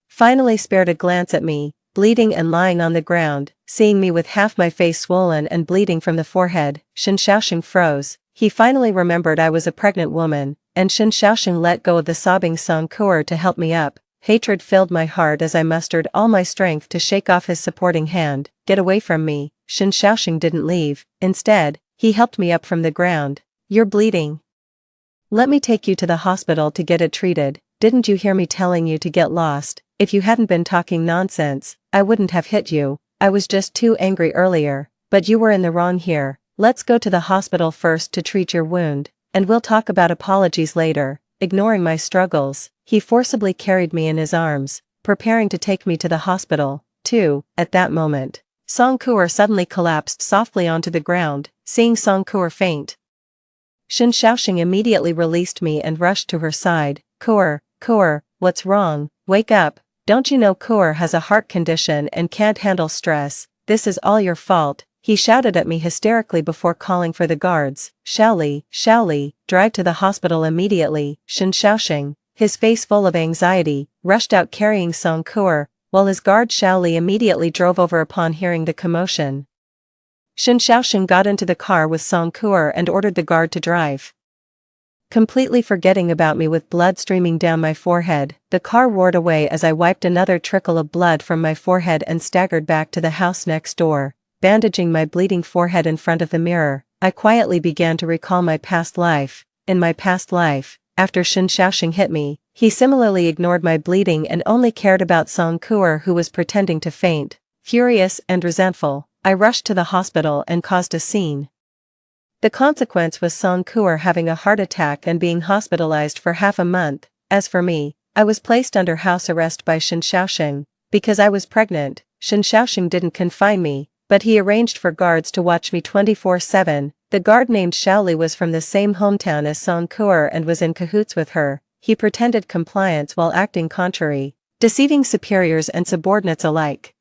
finally spared a glance at me, bleeding and lying on the ground. Seeing me with half my face swollen and bleeding from the forehead, Shin Xiaoxing froze. He finally remembered I was a pregnant woman, and Shin Xiaoxing let go of the sobbing Song Kuo to help me up. Hatred filled my heart as I mustered all my strength to shake off his supporting hand. Get away from me. Shin Xiaoxing didn't leave. Instead, he helped me up from the ground. You're bleeding. Let me take you to the hospital to get it treated. Didn't you hear me telling you to get lost? If you hadn't been talking nonsense, I wouldn't have hit you. I was just too angry earlier, but you were in the wrong here. Let's go to the hospital first to treat your wound, and we'll talk about apologies later. Ignoring my struggles, he forcibly carried me in his arms, preparing to take me to the hospital, too. At that moment, Song Kuo suddenly collapsed softly onto the ground. Seeing Song Kuo faint, Shin Xiaoxing immediately released me and rushed to her side. Kuo, what's wrong? Wake up. Don't you know Kuer has a heart condition and can't handle stress? This is all your fault, he shouted at me hysterically before calling for the guards. Shaoli, drive to the hospital immediately. Shen Xiaoxing, his face full of anxiety, rushed out carrying Song Kuer, while his guard Shaoli immediately drove over upon hearing the commotion. Shen Xiaoxing got into the car with Song Kuer and ordered the guard to drive. Completely forgetting about me with blood streaming down my forehead, the car roared away as I wiped another trickle of blood from my forehead and staggered back to the house next door. Bandaging my bleeding forehead in front of the mirror, I quietly began to recall my past life. In my past life, after Shen Xiaoxing hit me, he similarly ignored my bleeding and only cared about Song Kuer, who was pretending to faint. Furious and resentful, I rushed to the hospital and caused a scene. The consequence was Song Kuer having a heart attack and being hospitalized for half a month. As for me, I was placed under house arrest by Shen Xiaoxing. Because I was pregnant, Shen Xiaoxing didn't confine me, but he arranged for guards to watch me 24/7. The guard named Shaoli was from the same hometown as Song Kuer and was in cahoots with her. He pretended compliance while acting contrary, deceiving superiors and subordinates alike.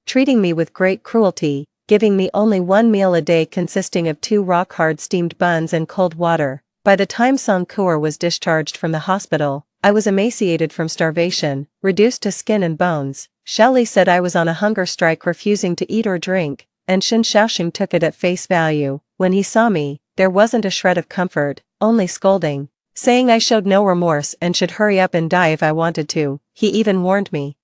Treating me with great cruelty, giving me only one meal a day consisting of 2 rock-hard steamed buns and cold water. By the time Song Kuer was discharged from the hospital, I was emaciated from starvation, reduced to skin and bones. Shaoli said I was on a hunger strike, refusing to eat or drink, and Shen Xiaoxing took it at face value. When he saw me, there wasn't a shred of comfort, only scolding, saying I showed no remorse and should hurry up and die if I wanted to. He even warned me,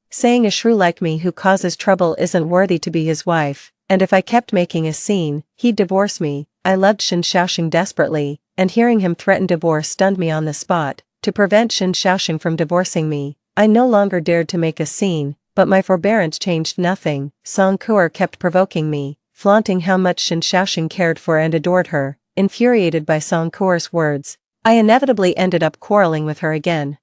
saying a shrew like me who causes trouble isn't worthy to be his wife, and if I kept making a scene, he'd divorce me. I loved Shen Xiaoxing desperately, and hearing him threaten divorce stunned me on the spot. To prevent Shen Xiaoxing from divorcing me, I no longer dared to make a scene, but my forbearance changed nothing. Song Kuer kept provoking me, flaunting how much Shen Xiaoxing cared for and adored her. Infuriated by Song Kuer's words, I inevitably ended up quarreling with her again.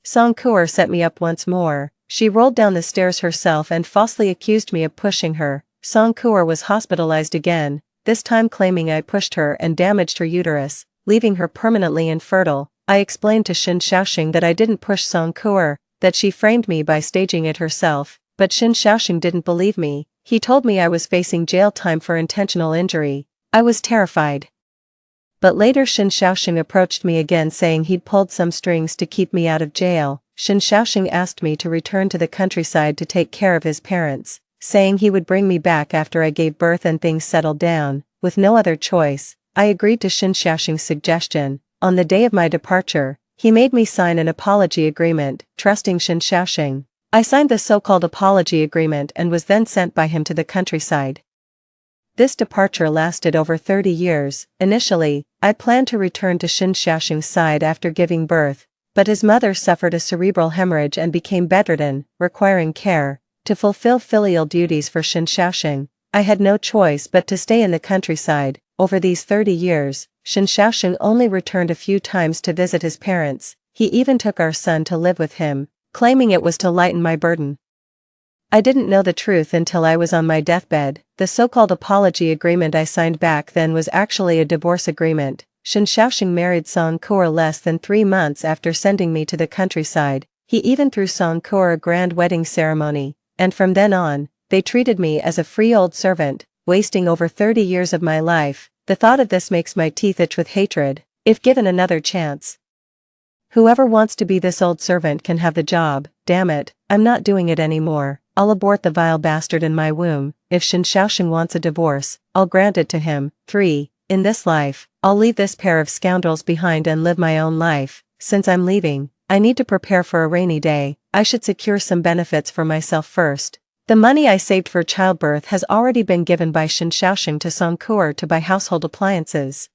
Song Kuer set me up once more. She rolled down the stairs herself and falsely accused me of pushing her. Song Kuer was hospitalized again, this time claiming I pushed her and damaged her uterus, leaving her permanently infertile. I explained to Shen Xiaoxing that I didn't push Song Kuer, that she framed me by staging it herself, but Shen Xiaoxing didn't believe me. He told me I was facing jail time for intentional injury. I was terrified. But later Shen Xiaoxing approached me again saying he'd pulled some strings to keep me out of jail. Shen Xiaoxing asked me to return to the countryside to take care of his parents, saying he would bring me back after I gave birth and things settled down. With no other choice, I agreed to Shen Xiaoxing's suggestion. On the day of my departure, he made me sign an apology agreement, trusting Shen Xiaoxing. I signed the so-called apology agreement and was then sent by him to the countryside. This departure lasted over 30 years. Initially, I planned to return to Shen Xiaoxing's side after giving birth, but his mother suffered a cerebral hemorrhage and became bedridden, requiring care. To fulfill filial duties for Shen Xiaoxing, I had no choice but to stay in the countryside. Over these 30 years, Shen Xiaoxing only returned a few times to visit his parents. He even took our son to live with him, claiming it was to lighten my burden. I didn't know the truth until I was on my deathbed. The so-called apology agreement I signed back then was actually a divorce agreement. Shen Xiaoxing married Song Kuer less than 3 months after sending me to the countryside. He even threw Song Kuer a grand wedding ceremony, and from then on, they treated me as a free old servant, wasting over 30 years of my life. The thought of this makes my teeth itch with hatred. If given another chance, whoever wants to be this old servant can have the job. Damn it, I'm not doing it anymore. I'll abort the vile bastard in my womb. If Shen Xiaoxing wants a divorce, I'll grant it to him. 3. In this life, I'll leave this pair of scoundrels behind and live my own life. Since I'm leaving, I need to prepare for a rainy day. I should secure some benefits for myself first. The money I saved for childbirth has already been given by Shen Xiaoxing to Song Kuer to buy household appliances.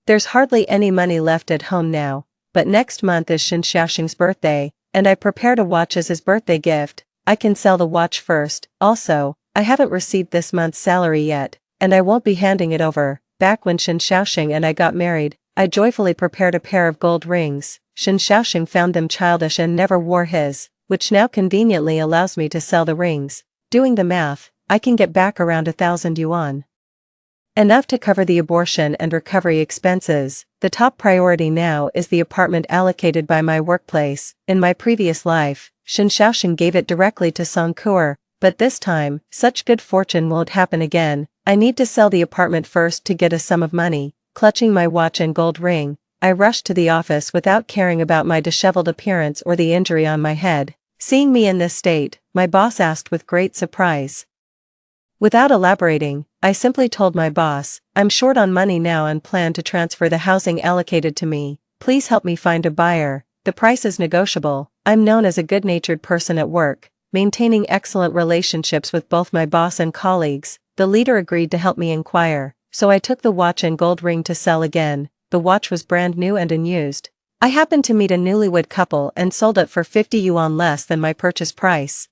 There's hardly any money left at home now, but next month is Shen Xiaoxing's birthday, and I prepared a watch as his birthday gift. I can sell the watch first. Also, I haven't received this month's salary yet, and I won't be handing it over. Back when Shen Xiaoxing and I got married, I joyfully prepared a pair of gold rings. Shen Xiaoxing found them childish and never wore his, which now conveniently allows me to sell the rings. Doing the math, I can get back around 1,000 yuan. Enough to cover the abortion and recovery expenses. The top priority now is the apartment allocated by my workplace. In my previous life, Shin Xiaoxing gave it directly to Song Kuo, but this time, such good fortune won't happen again. I need to sell the apartment first to get a sum of money. Clutching my watch and gold ring, I rushed to the office without caring about my disheveled appearance or the injury on my head. Seeing me in this state, my boss asked with great surprise. Without elaborating, I simply told my boss, I'm short on money now and plan to transfer the housing allocated to me. Please help me find a buyer. The price is negotiable. I'm known as a good-natured person at work, maintaining excellent relationships with both my boss and colleagues. The leader agreed to help me inquire, so I took the watch and gold ring to sell again. The watch was brand new and unused. I happened to meet a newlywed couple and sold it for 50 yuan less than my purchase price.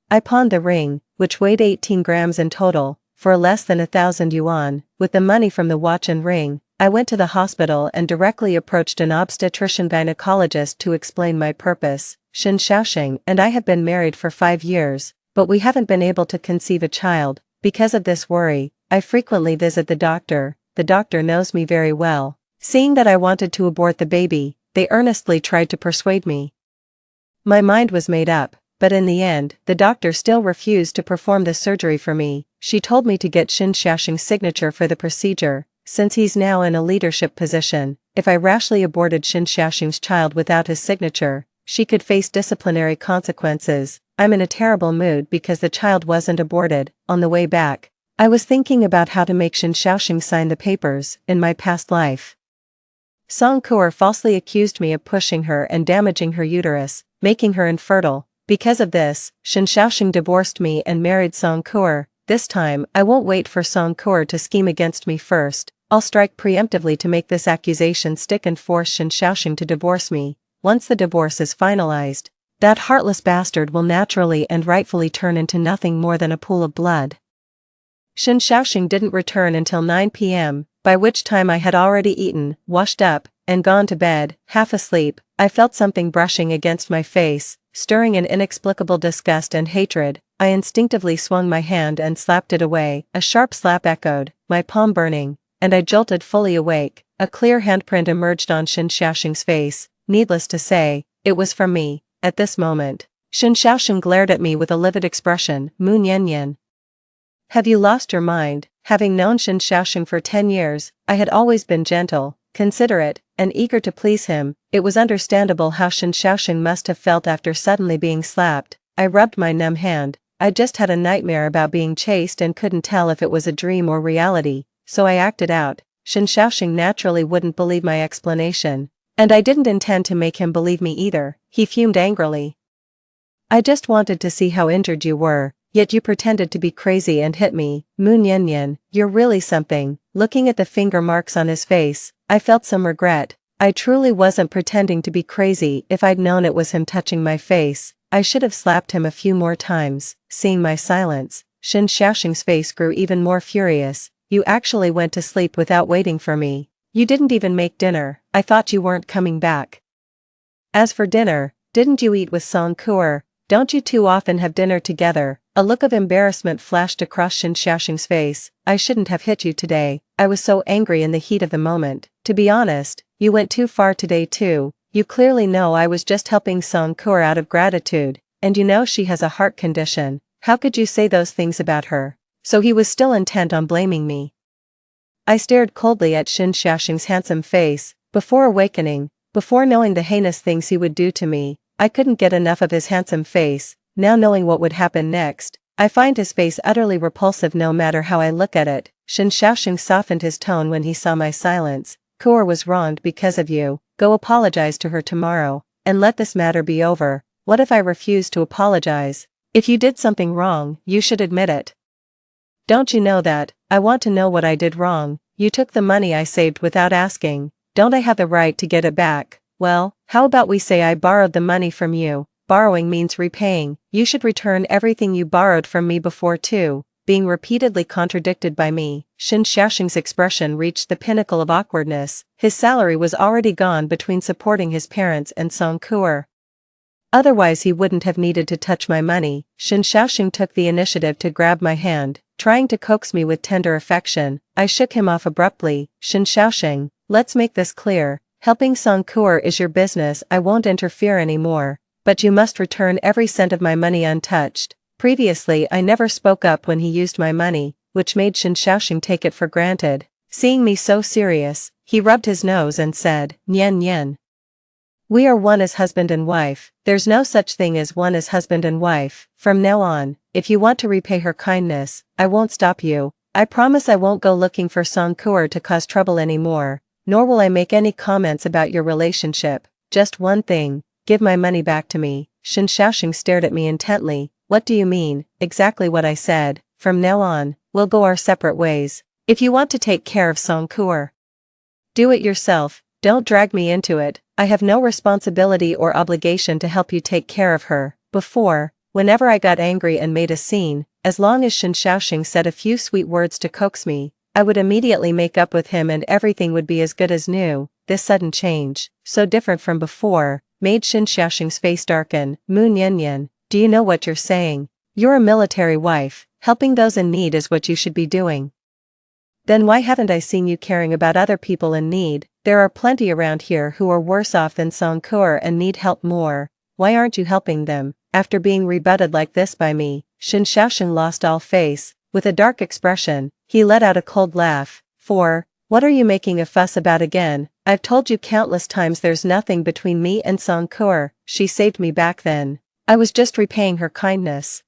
I pawned the ring, which weighed 18 grams in total, for less than 1,000 yuan. With the money from the watch and ring, I went to the hospital and directly approached an obstetrician-gynecologist to explain my purpose. Shin Xiaoxing and I have been married for 5 years, but we haven't been able to conceive a child. Because of this worry, I frequently visit the doctor. The doctor knows me very well. Seeing that I wanted to abort the baby, they earnestly tried to persuade me. My mind was made up. But in the end, the doctor still refused to perform the surgery for me. She told me to get Shin Xiaoxing's signature for the procedure, since he's now in a leadership position. If I rashly aborted Shin Xiaoxing's child without his signature, she could face disciplinary consequences. I'm in a terrible mood because the child wasn't aborted. On the way back, I was thinking about how to make Shin Xiaoxing sign the papers. In my past life, Song Kuo falsely accused me of pushing her and damaging her uterus, making her infertile. Because of this, Shin Xiaoxing divorced me and married Song Kuo. This time, I won't wait for Song Kuo to scheme against me first. I'll strike preemptively to make this accusation stick and force Shin Xiaoxing to divorce me. Once the divorce is finalized, that heartless bastard will naturally and rightfully turn into nothing more than a pool of blood. Shin Xiaoxing didn't return until 9 p.m., by which time I had already eaten, washed up, and gone to bed. Half asleep, I felt something brushing against my face, stirring an inexplicable disgust and hatred. I instinctively swung my hand and slapped it away. A sharp slap echoed, my palm burning, and I jolted fully awake. A clear handprint emerged on Shin Xiaoxing's face. Needless to say, it was from me. At this moment, Shin Xiaoxing glared at me with a livid expression. Mu Nian. Have you lost your mind? Having known Shin Xiaoxing for 10 years, I had always been gentle, considerate, and eager to please him. It was understandable how Shin Xiaoxing must have felt after suddenly being slapped. I rubbed my numb hand. I just had a nightmare about being chased and couldn't tell if it was a dream or reality, so I acted out. Shin Xiaoxing naturally wouldn't believe my explanation, and I didn't intend to make him believe me either. He fumed angrily. I just wanted to see how injured you were, yet you pretended to be crazy and hit me. Mu Nian, you're really something. Looking at the finger marks on his face, I felt some regret. I truly wasn't pretending to be crazy. If I'd known it was him touching my face, I should have slapped him a few more times. Seeing my silence, Shin Xiaoxing's face grew even more furious. You actually went to sleep without waiting for me. You didn't even make dinner. I thought you weren't coming back. As for dinner, didn't you eat with Song Kuo? Don't you two often have dinner together? A look of embarrassment flashed across Shin Xiaoxing's face. I shouldn't have hit you today. I was so angry in the heat of the moment. To be honest, you went too far today too. You clearly know I was just helping Song Kuo out of gratitude, and you know she has a heart condition. How could you say those things about her? So he was still intent on blaming me. I stared coldly at Shin Xiaoxing's handsome face. Before awakening, before knowing the heinous things he would do to me, I couldn't get enough of his handsome face. Now knowing what would happen next, I find his face utterly repulsive no matter how I look at it. Shin Xiaoxing softened his tone when he saw my silence. Kuo was wronged because of you. Go apologize to her tomorrow, and let this matter be over. What if I refuse to apologize? If you did something wrong, you should admit it. Don't you know that? I want to know what I did wrong. You took the money I saved without asking. Don't I have the right to get it back? Well, how about we say I borrowed the money from you? Borrowing means repaying. You should return everything you borrowed from me before too. Being repeatedly contradicted by me, Shin Xiaoxing's expression reached the pinnacle of awkwardness. His salary was already gone between supporting his parents and Song Kuo. Otherwise he wouldn't have needed to touch my money. Shin Xiaoxing took the initiative to grab my hand. trying to coax me with tender affection. I shook him off abruptly. Shen Xiaoxing, let's make this clear. Helping Song Kuo is your business. I won't interfere anymore. But you must return every cent of my money untouched. Previously I never spoke up when he used my money, which made Shen Xiaoxing take it for granted. Seeing me so serious, he rubbed his nose and said, Nian Nian. We are one as husband and wife. There's no such thing as one as husband and wife. From now on, if you want to repay her kindness, I won't stop you. I promise I won't go looking for Song Kuo to cause trouble anymore, nor will I make any comments about your relationship. Just one thing, give my money back to me. Shen Xiaoxing stared at me intently. What do you mean? Exactly what I said. From now on, we'll go our separate ways. If you want to take care of Song Kuo, do it yourself. Don't drag me into it. I have no responsibility or obligation to help you take care of her. Before, whenever I got angry and made a scene, as long as Shen Xiaoxing said a few sweet words to coax me, I would immediately make up with him and everything would be as good as new. This sudden change, so different from before, made Shen Xiaoxing's face darken. Mu Niannian, do you know what you're saying? You're a military wife. Helping those in need is what you should be doing. Then why haven't I seen you caring about other people in need? There are plenty around here who are worse off than Song Kuo and need help more. Why aren't you helping them? After being rebutted like this by me, Shen Xiaoxing lost all face. With a dark expression, he let out a cold laugh. What are you making a fuss about again? I've told you countless times there's nothing between me and Song Kuo. She saved me back then. I was just repaying her kindness.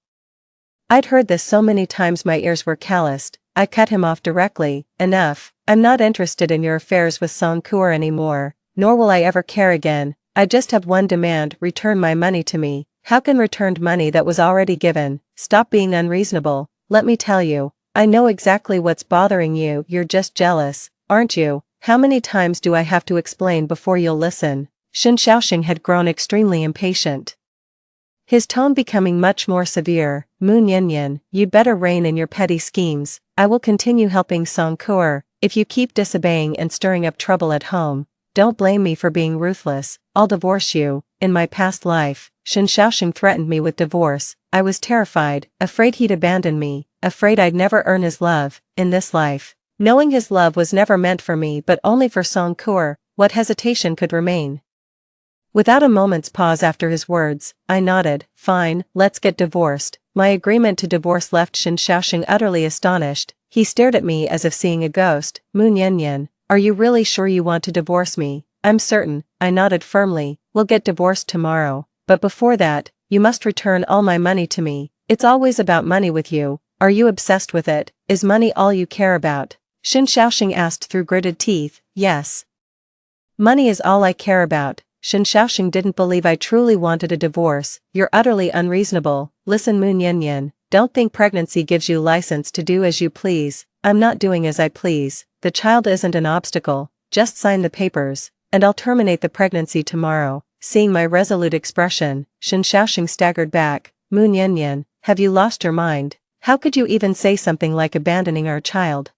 I'd heard this so many times my ears were calloused. I cut him off directly. Enough. I'm not interested in your affairs with Song Kuo anymore, nor will I ever care again. I just have one demand, return my money to me. How can returned money that was already given? Stop being unreasonable. Let me tell you, I know exactly what's bothering you. You're just jealous, aren't you? How many times do I have to explain before you'll listen? Shen Xiaoxing had grown extremely impatient, his tone becoming much more severe. Mu Niannian, you'd better rein in your petty schemes. I will continue helping Song Kuo. If you keep disobeying and stirring up trouble at home, don't blame me for being ruthless. I'll divorce you. In my past life, Shen Xiaoxing threatened me with divorce. I was terrified, afraid he'd abandon me, afraid I'd never earn his love. In this life, knowing his love was never meant for me but only for Song Kuo, what hesitation could remain? Without a moment's pause after his words, I nodded. Fine, let's get divorced. My agreement to divorce left Shen Xiaoxing utterly astonished. He stared at me as if seeing a ghost. Mu Niannian, are you really sure you want to divorce me? I'm certain. I nodded firmly. We'll get divorced tomorrow. But before that, you must return all my money to me. It's always about money with you. Are you obsessed with it? Is money all you care about? Shen Xiaoxing asked through gritted teeth. Yes. Money is all I care about. Shen Xiaoxing didn't believe I truly wanted a divorce. You're utterly unreasonable. Listen Mu Niannian, don't think pregnancy gives you license to do as you please. I'm not doing as I please. The child isn't an obstacle. Just sign the papers, and I'll terminate the pregnancy tomorrow. Seeing my resolute expression, Shen Xiaoxing staggered back. Mu Niannian, have you lost your mind? How could you even say something like abandoning our child?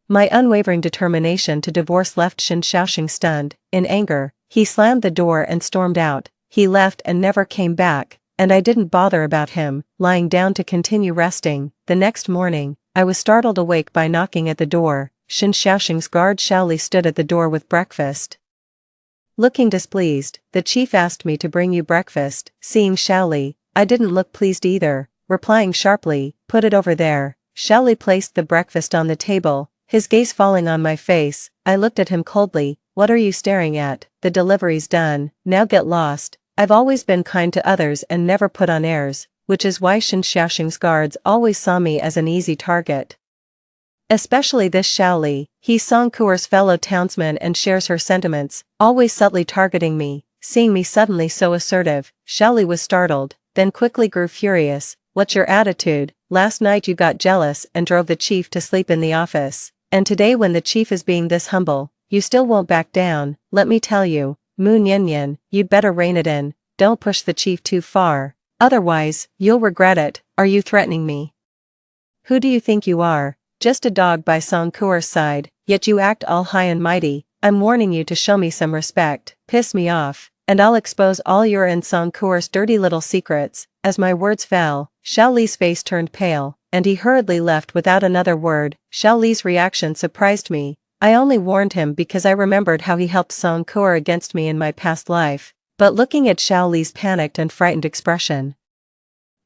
My unwavering determination to divorce left Shen Xiaoxing stunned. In anger, he slammed the door and stormed out. He left and never came back, and I didn't bother about him, lying down to continue resting. The next morning, I was startled awake by knocking at the door. Shen Xiaoxing's guard Shaoli stood at the door with breakfast. Looking displeased, the chief asked me to bring you breakfast. Seeing Shaoli, I didn't look pleased either, replying sharply, put it over there. Shaoli placed the breakfast on the table, his gaze falling on my face. I looked at him coldly. What are you staring at? The delivery's done, now get lost. I've always been kind to others and never put on airs, which is why Shen Xiaoxing's guards always saw me as an easy target. Especially this Shaoli, he's Song Kuo's fellow townsman and shares her sentiments, always subtly targeting me. Seeing me suddenly so assertive, Shaoli was startled, then quickly grew furious. What's your attitude? Last night you got jealous and drove the chief to sleep in the office, and today when the chief is being this humble, you still won't back down. Let me tell you, Mu Niannian, you'd better rein it in. Don't push the chief too far. Otherwise, you'll regret it. Are you threatening me? Who do you think you are? Just a dog by Song Kuo's side, yet you act all high and mighty. I'm warning you to show me some respect. Piss me off, and I'll expose all your and Song Kuo's dirty little secrets. As my words fell, Shaoli's face turned pale. and he hurriedly left without another word. Xiao Li's reaction surprised me. I only warned him because I remembered how he helped Song Kuo against me in my past life, but looking at Xiao Li's panicked and frightened expression.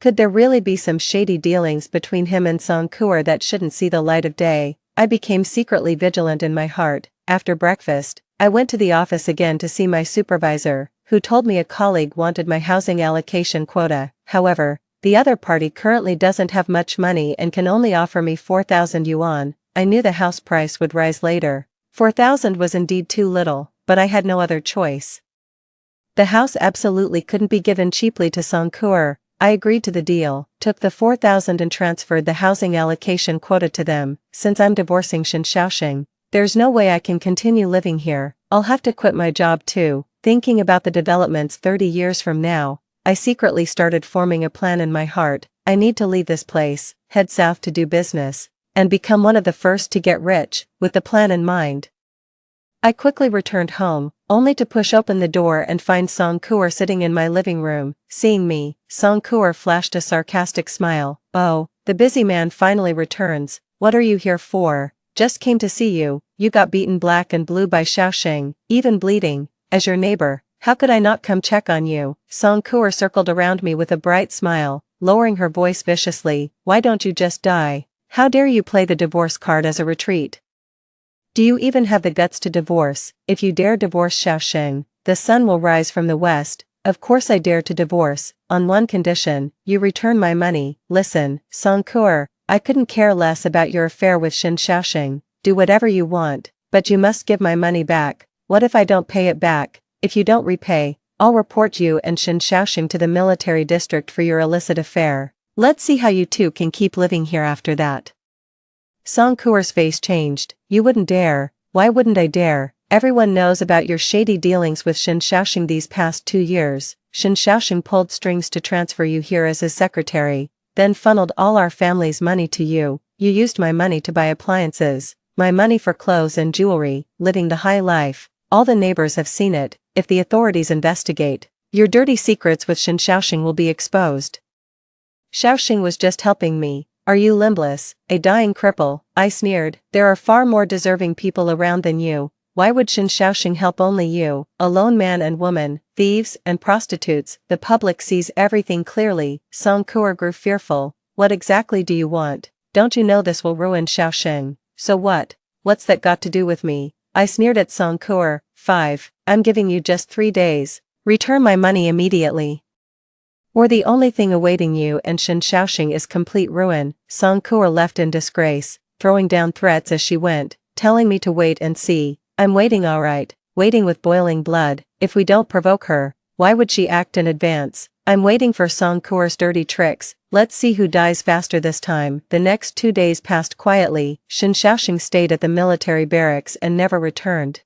Could there really be some shady dealings between him and Song Kuo that shouldn't see the light of day? I became secretly vigilant in my heart. After breakfast, I went to the office again to see my supervisor, who told me a colleague wanted my housing allocation quota. However, the other party currently doesn't have much money and can only offer me 4,000 yuan. I knew the house price would rise later. 4,000 was indeed too little, but I had no other choice. The house absolutely couldn't be given cheaply to Song Kuo. I agreed to the deal, took the 4,000 and transferred the housing allocation quota to them. Since I'm divorcing Shen Xiaoxing, there's no way I can continue living here. I'll have to quit my job too. Thinking about the developments 30 years from now, I secretly started forming a plan in my heart. I need to leave this place, head south to do business, and become one of the first to get rich. With the plan in mind, I quickly returned home, only to push open the door and find Song Kuo sitting in my living room. Seeing me, Song Kuo flashed a sarcastic smile. "Oh, the busy man finally returns. What are you here for?" "Just came to see you. You got beaten black and blue by Xiaoxing, even bleeding. As your neighbor, how could I not come check on you?" Song Kuo circled around me with a bright smile, lowering her voice viciously. "Why don't you just die? How dare you play the divorce card as a retreat? Do you even have the guts to divorce? If you dare divorce Xiaoxing, the sun will rise from the west." "Of course I dare to divorce, on one condition: you return my money." "Listen, Song Kuo, I couldn't care less about your affair with Shen Xiaoxing. Do whatever you want, but you must give my money back." "What if I don't pay it back?" "If you don't repay, I'll report you and Shen Xiaoxing to the military district for your illicit affair. Let's see how you two can keep living here after that." Song Kuo's face changed. "You wouldn't dare." "Why wouldn't I dare? Everyone knows about your shady dealings with Shen Xiaoxing these past 2 years. Shen Xiaoxing pulled strings to transfer you here as his secretary, then funneled all our family's money to you. You used my money to buy appliances, my money for clothes and jewelry, living the high life. All the neighbors have seen it. If the authorities investigate, your dirty secrets with Shen Xiaoxing will be exposed. Xiaoxing was just helping me. Are you limbless, a dying cripple?" I sneered. "There are far more deserving people around than you. Why would Shen Xiaoxing help only you? A lone man and woman, thieves and prostitutes. The public sees everything clearly." Song Kuo grew fearful. "What exactly do you want? Don't you know this will ruin Xiaoxing?" "So what? What's that got to do with me?" I sneered at Song Kuo. 5. "I'm giving you just 3 days. Return my money immediately, or the only thing awaiting you and Shen Xiaoxing is complete ruin." Song Kuo left in disgrace, throwing down threats as she went, telling me to wait and see. I'm waiting, alright, waiting with boiling blood. If we don't provoke her, why would she act in advance? I'm waiting for Song Kuo's dirty tricks. Let's see who dies faster this time. The next 2 days passed quietly. Shen Xiaoxing stayed at the military barracks and never returned.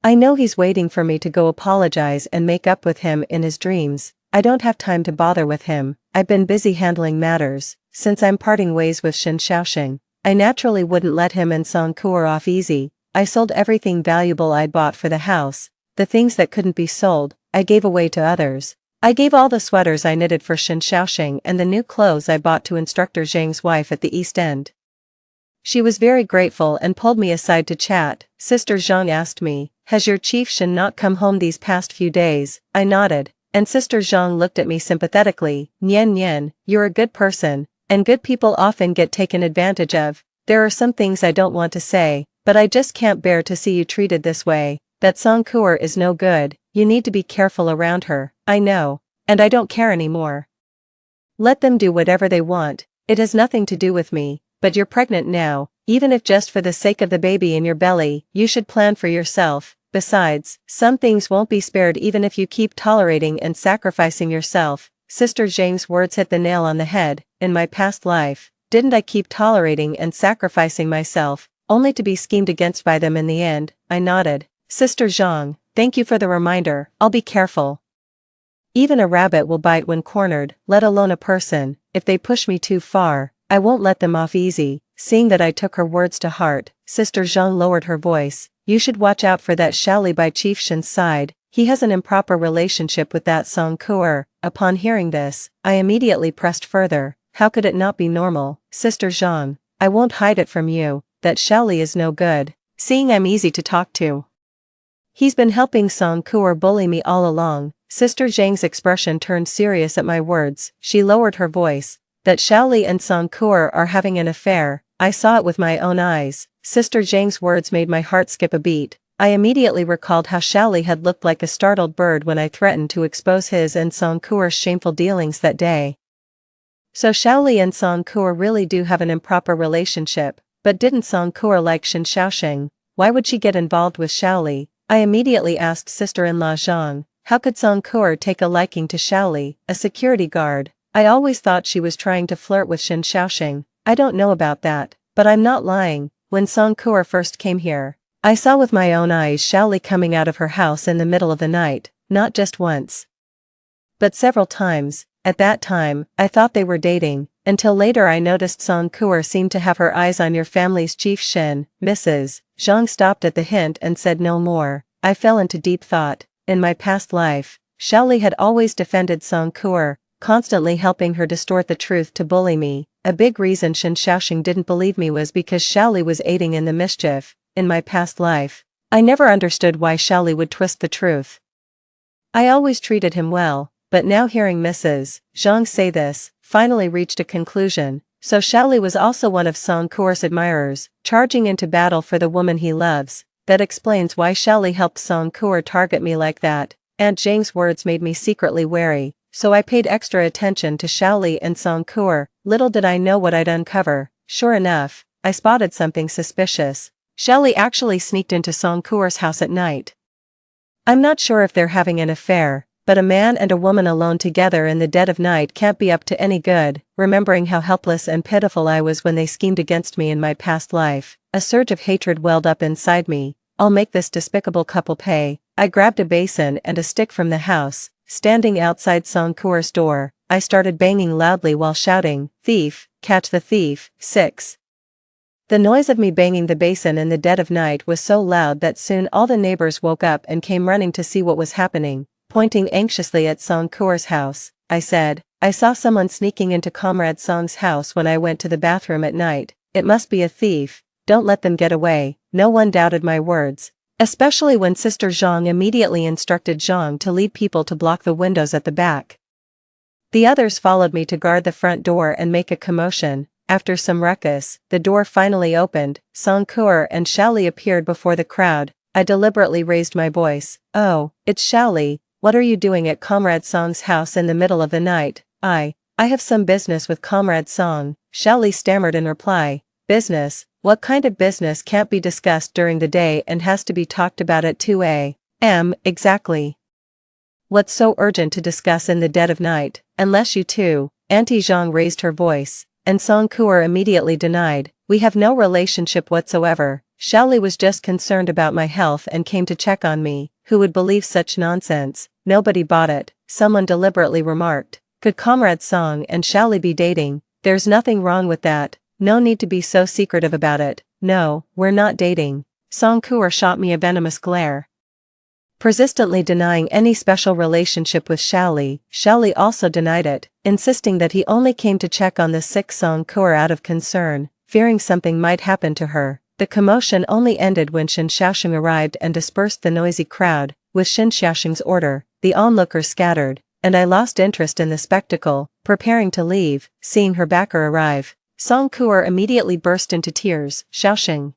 I know he's waiting for me to go apologize and make up with him in his dreams. I don't have time to bother with him. I've been busy handling matters. Since I'm parting ways with Shen Xiaoxing, I naturally wouldn't let him and Song Kuo off easy. I sold everything valuable I'd bought for the house. The things that couldn't be sold, I gave away to others. I gave all the sweaters I knitted for Shen Xiaoxing and the new clothes I bought to Instructor Zhang's wife at the East End. She was very grateful and pulled me aside to chat. Sister Zhang asked me, "Has your chief Shen not come home these past few days?" I nodded, and Sister Zhang looked at me sympathetically. "Nian Nian, you're a good person, and good people often get taken advantage of. There are some things I don't want to say, but I just can't bear to see you treated this way. That Song Kuo is no good. You need to be careful around her." "I know, and I don't care anymore. Let them do whatever they want. It has nothing to do with me. But you're pregnant now. Even if just for the sake of the baby in your belly, you should plan for yourself. Besides, some things won't be spared even if you keep tolerating and sacrificing yourself." Sister Zhang's words hit the nail on the head. In my past life, didn't I keep tolerating and sacrificing myself, only to be schemed against by them in the end? I nodded. "Sister Zhang, thank you for the reminder. I'll be careful. Even a rabbit will bite when cornered, let alone a person. If they push me too far, I won't let them off easy." Seeing that I took her words to heart, Sister Zhang lowered her voice. "You should watch out for that Shaoli by Chief Shen's side. He has an improper relationship with that Song Kuo." Upon hearing this, I immediately pressed further. how could it not be normal, Sister Zhang? I won't hide it from you, that Xiaoli is no good, seeing I'm easy to talk to. He's been helping Song Kuo bully me all along. Sister Zhang's expression turned serious at my words. She lowered her voice. That Xiaoli and Song Kuo are having an affair. I saw it with my own eyes. Sister Zhang's words made my heart skip a beat. I immediately recalled how Xiaoli had looked like a startled bird when I threatened to expose his and Song Kuo's shameful dealings that day. So Xiaoli and Song Kuo really do have an improper relationship, but didn't Song Kuo like Shen Xiaoxing? Why would she get involved with Xiaoli? I immediately asked sister-in-law Zhang, how could Song Kuo take a liking to Xiaoli, a security guard? I always thought she was trying to flirt with Shen Xiaoxing. I don't know about that, but I'm not lying. When Song Kuo first came here, I saw with my own eyes Xiaoli coming out of her house in the middle of the night, not just once, but several times. At that time, I thought they were dating, until later I noticed Song Kuo seemed to have her eyes on your family's chief Shen. Mrs. Zhang stopped at the hint and said no more. I fell into deep thought. In my past life, Xiaoli had always defended Song Kuo, constantly helping her distort the truth to bully me. A big reason Shen Xiaoxing didn't believe me was because Xiaoli was aiding in the mischief. In my past life, I never understood why Xiaoli would twist the truth. I always treated him well. But now hearing Mrs. Zhang say this, finally reached a conclusion. So Xiaoli was also one of Song Kuo's admirers, charging into battle for the woman he loves. That explains why Xiaoli helped Song Kuo target me like that. Aunt Zhang's words made me secretly wary, so I paid extra attention to Xiaoli and Song Kuo. Little did I know what I'd uncover. Sure enough, I spotted something suspicious. Xiaoli actually sneaked into Song Kuo's house at night. I'm not sure if they're having an affair, but a man and a woman alone together in the dead of night can't be up to any good. Remembering how helpless and pitiful I was when they schemed against me in my past life, a surge of hatred welled up inside me. I'll make this despicable couple pay. I grabbed a basin and a stick from the house. Standing outside Song Kuo's door, I started banging loudly while shouting, "Thief, catch the thief." 6. The noise of me banging the basin in the dead of night was so loud that soon all the neighbors woke up and came running to see what was happening. Pointing anxiously at Song Kuo's house, I said, I saw someone sneaking into Comrade Song's house when I went to the bathroom at night. It must be a thief. Don't let them get away. No one doubted my words, especially when Sister Zhang immediately instructed Zhang to lead people to block the windows at the back. The others followed me to guard the front door and make a commotion. After some ruckus, the door finally opened. Song Kuo and Xiaoli appeared before the crowd. I deliberately raised my voice. Oh, it's Xiaoli. What are you doing at Comrade Song's house in the middle of the night? I have some business with Comrade Song, Xiaoli stammered in reply. Business? What kind of business can't be discussed during the day and has to be talked about at 2 a.m. exactly? What's so urgent to discuss in the dead of night? Unless you two. Auntie Zhang raised her voice, and Song Kuo immediately denied. We have no relationship whatsoever. Xiaoli was just concerned about my health and came to check on me. Who would believe such nonsense? Nobody bought it. Someone deliberately remarked. Could Comrade Song and Xiaoli be dating? There's nothing wrong with that. No need to be so secretive about it. No, we're not dating. Song Kuo shot me a venomous glare. Persistently denying any special relationship with Xiaoli, Xiaoli also denied it, insisting that he only came to check on the sick Song Kuo out of concern, fearing something might happen to her. The commotion only ended when Shen Xiaoxing arrived and dispersed the noisy crowd. With Shen Xiaoxing's order, the onlookers scattered, and I lost interest in the spectacle, preparing to leave. Seeing her backer arrive, Song Kuo immediately burst into tears. Xiaoxing,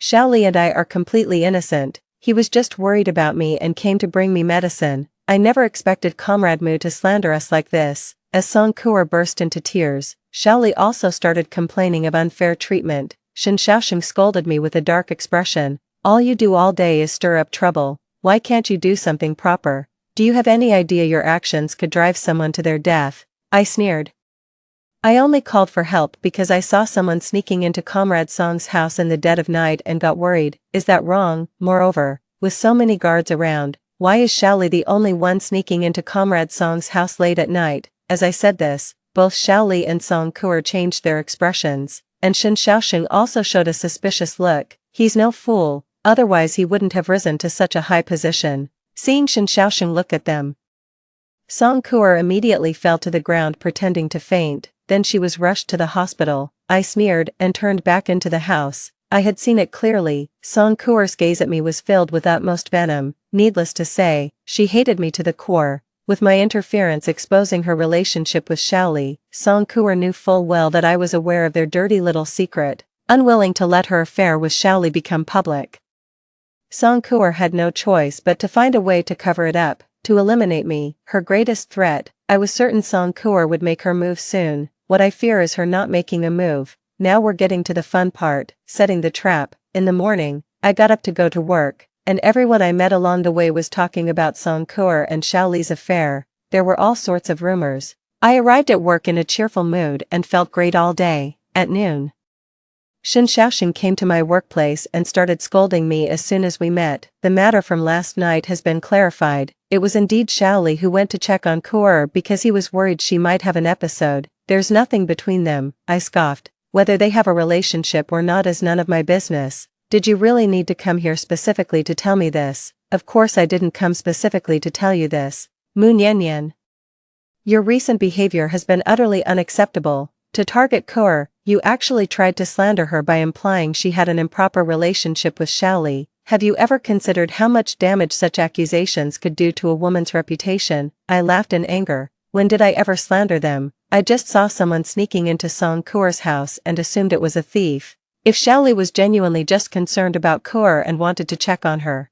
Xiaoli and I are completely innocent. He was just worried about me and came to bring me medicine. I never expected Comrade Mu to slander us like this. As Song Kuo burst into tears, Xiaoli also started complaining of unfair treatment. Shen Xiaoxing scolded me with a dark expression. All you do all day is stir up trouble. Why can't you do something proper? Do you have any idea your actions could drive someone to their death? I sneered. I only called for help because I saw someone sneaking into Comrade Song's house in the dead of night and got worried. Is that wrong? Moreover, with so many guards around, why is Xiaoli the only one sneaking into Comrade Song's house late at night? As I said this, both Xiaoli and Song Kuo changed their expressions. And Shen Xiaoxing also showed a suspicious look. He's no fool, otherwise he wouldn't have risen to such a high position. Seeing Shen Xiaoxing look at them, Song Kuo immediately fell to the ground pretending to faint. then she was rushed to the hospital. I sneered and turned back into the house. I had seen it clearly. Song Kuer's gaze at me was filled with utmost venom. Needless to say, she hated me to the core. With my interference exposing her relationship with Shaoli, Song Kuer knew full well that I was aware of their dirty little secret, unwilling to let her affair with Shaoli become public. Song Kuer had no choice but to find a way to cover it up, to eliminate me, her greatest threat. I was certain Song Kuer would make her move soon. What I fear is her not making a move. Now we're getting to the fun part, setting the trap. In the morning, I got up to go to work, and everyone I met along the way was talking about Song Kuer and Shaoli's affair. There were all sorts of rumors. I arrived at work in a cheerful mood and felt great all day. At noon, Shen Xiaoxing came to my workplace and started scolding me as soon as we met. The matter from last night has been clarified. It was indeed Shaoli who went to check on Kuer because he was worried she might have an episode. There's nothing between them, I scoffed. Whether they have a relationship or not is none of my business. Did you really need to come here specifically to tell me this? Of course I didn't come specifically to tell you this. Mu Niannian. Your recent behavior has been utterly unacceptable. To target Kuer, you actually tried to slander her by implying she had an improper relationship with Shaoli. Have you ever considered how much damage such accusations could do to a woman's reputation? I laughed in anger. When did I ever slander them? I just saw someone sneaking into Song Kuer's house and assumed it was a thief. If Shaoli was genuinely just concerned about Kuer and wanted to check on her,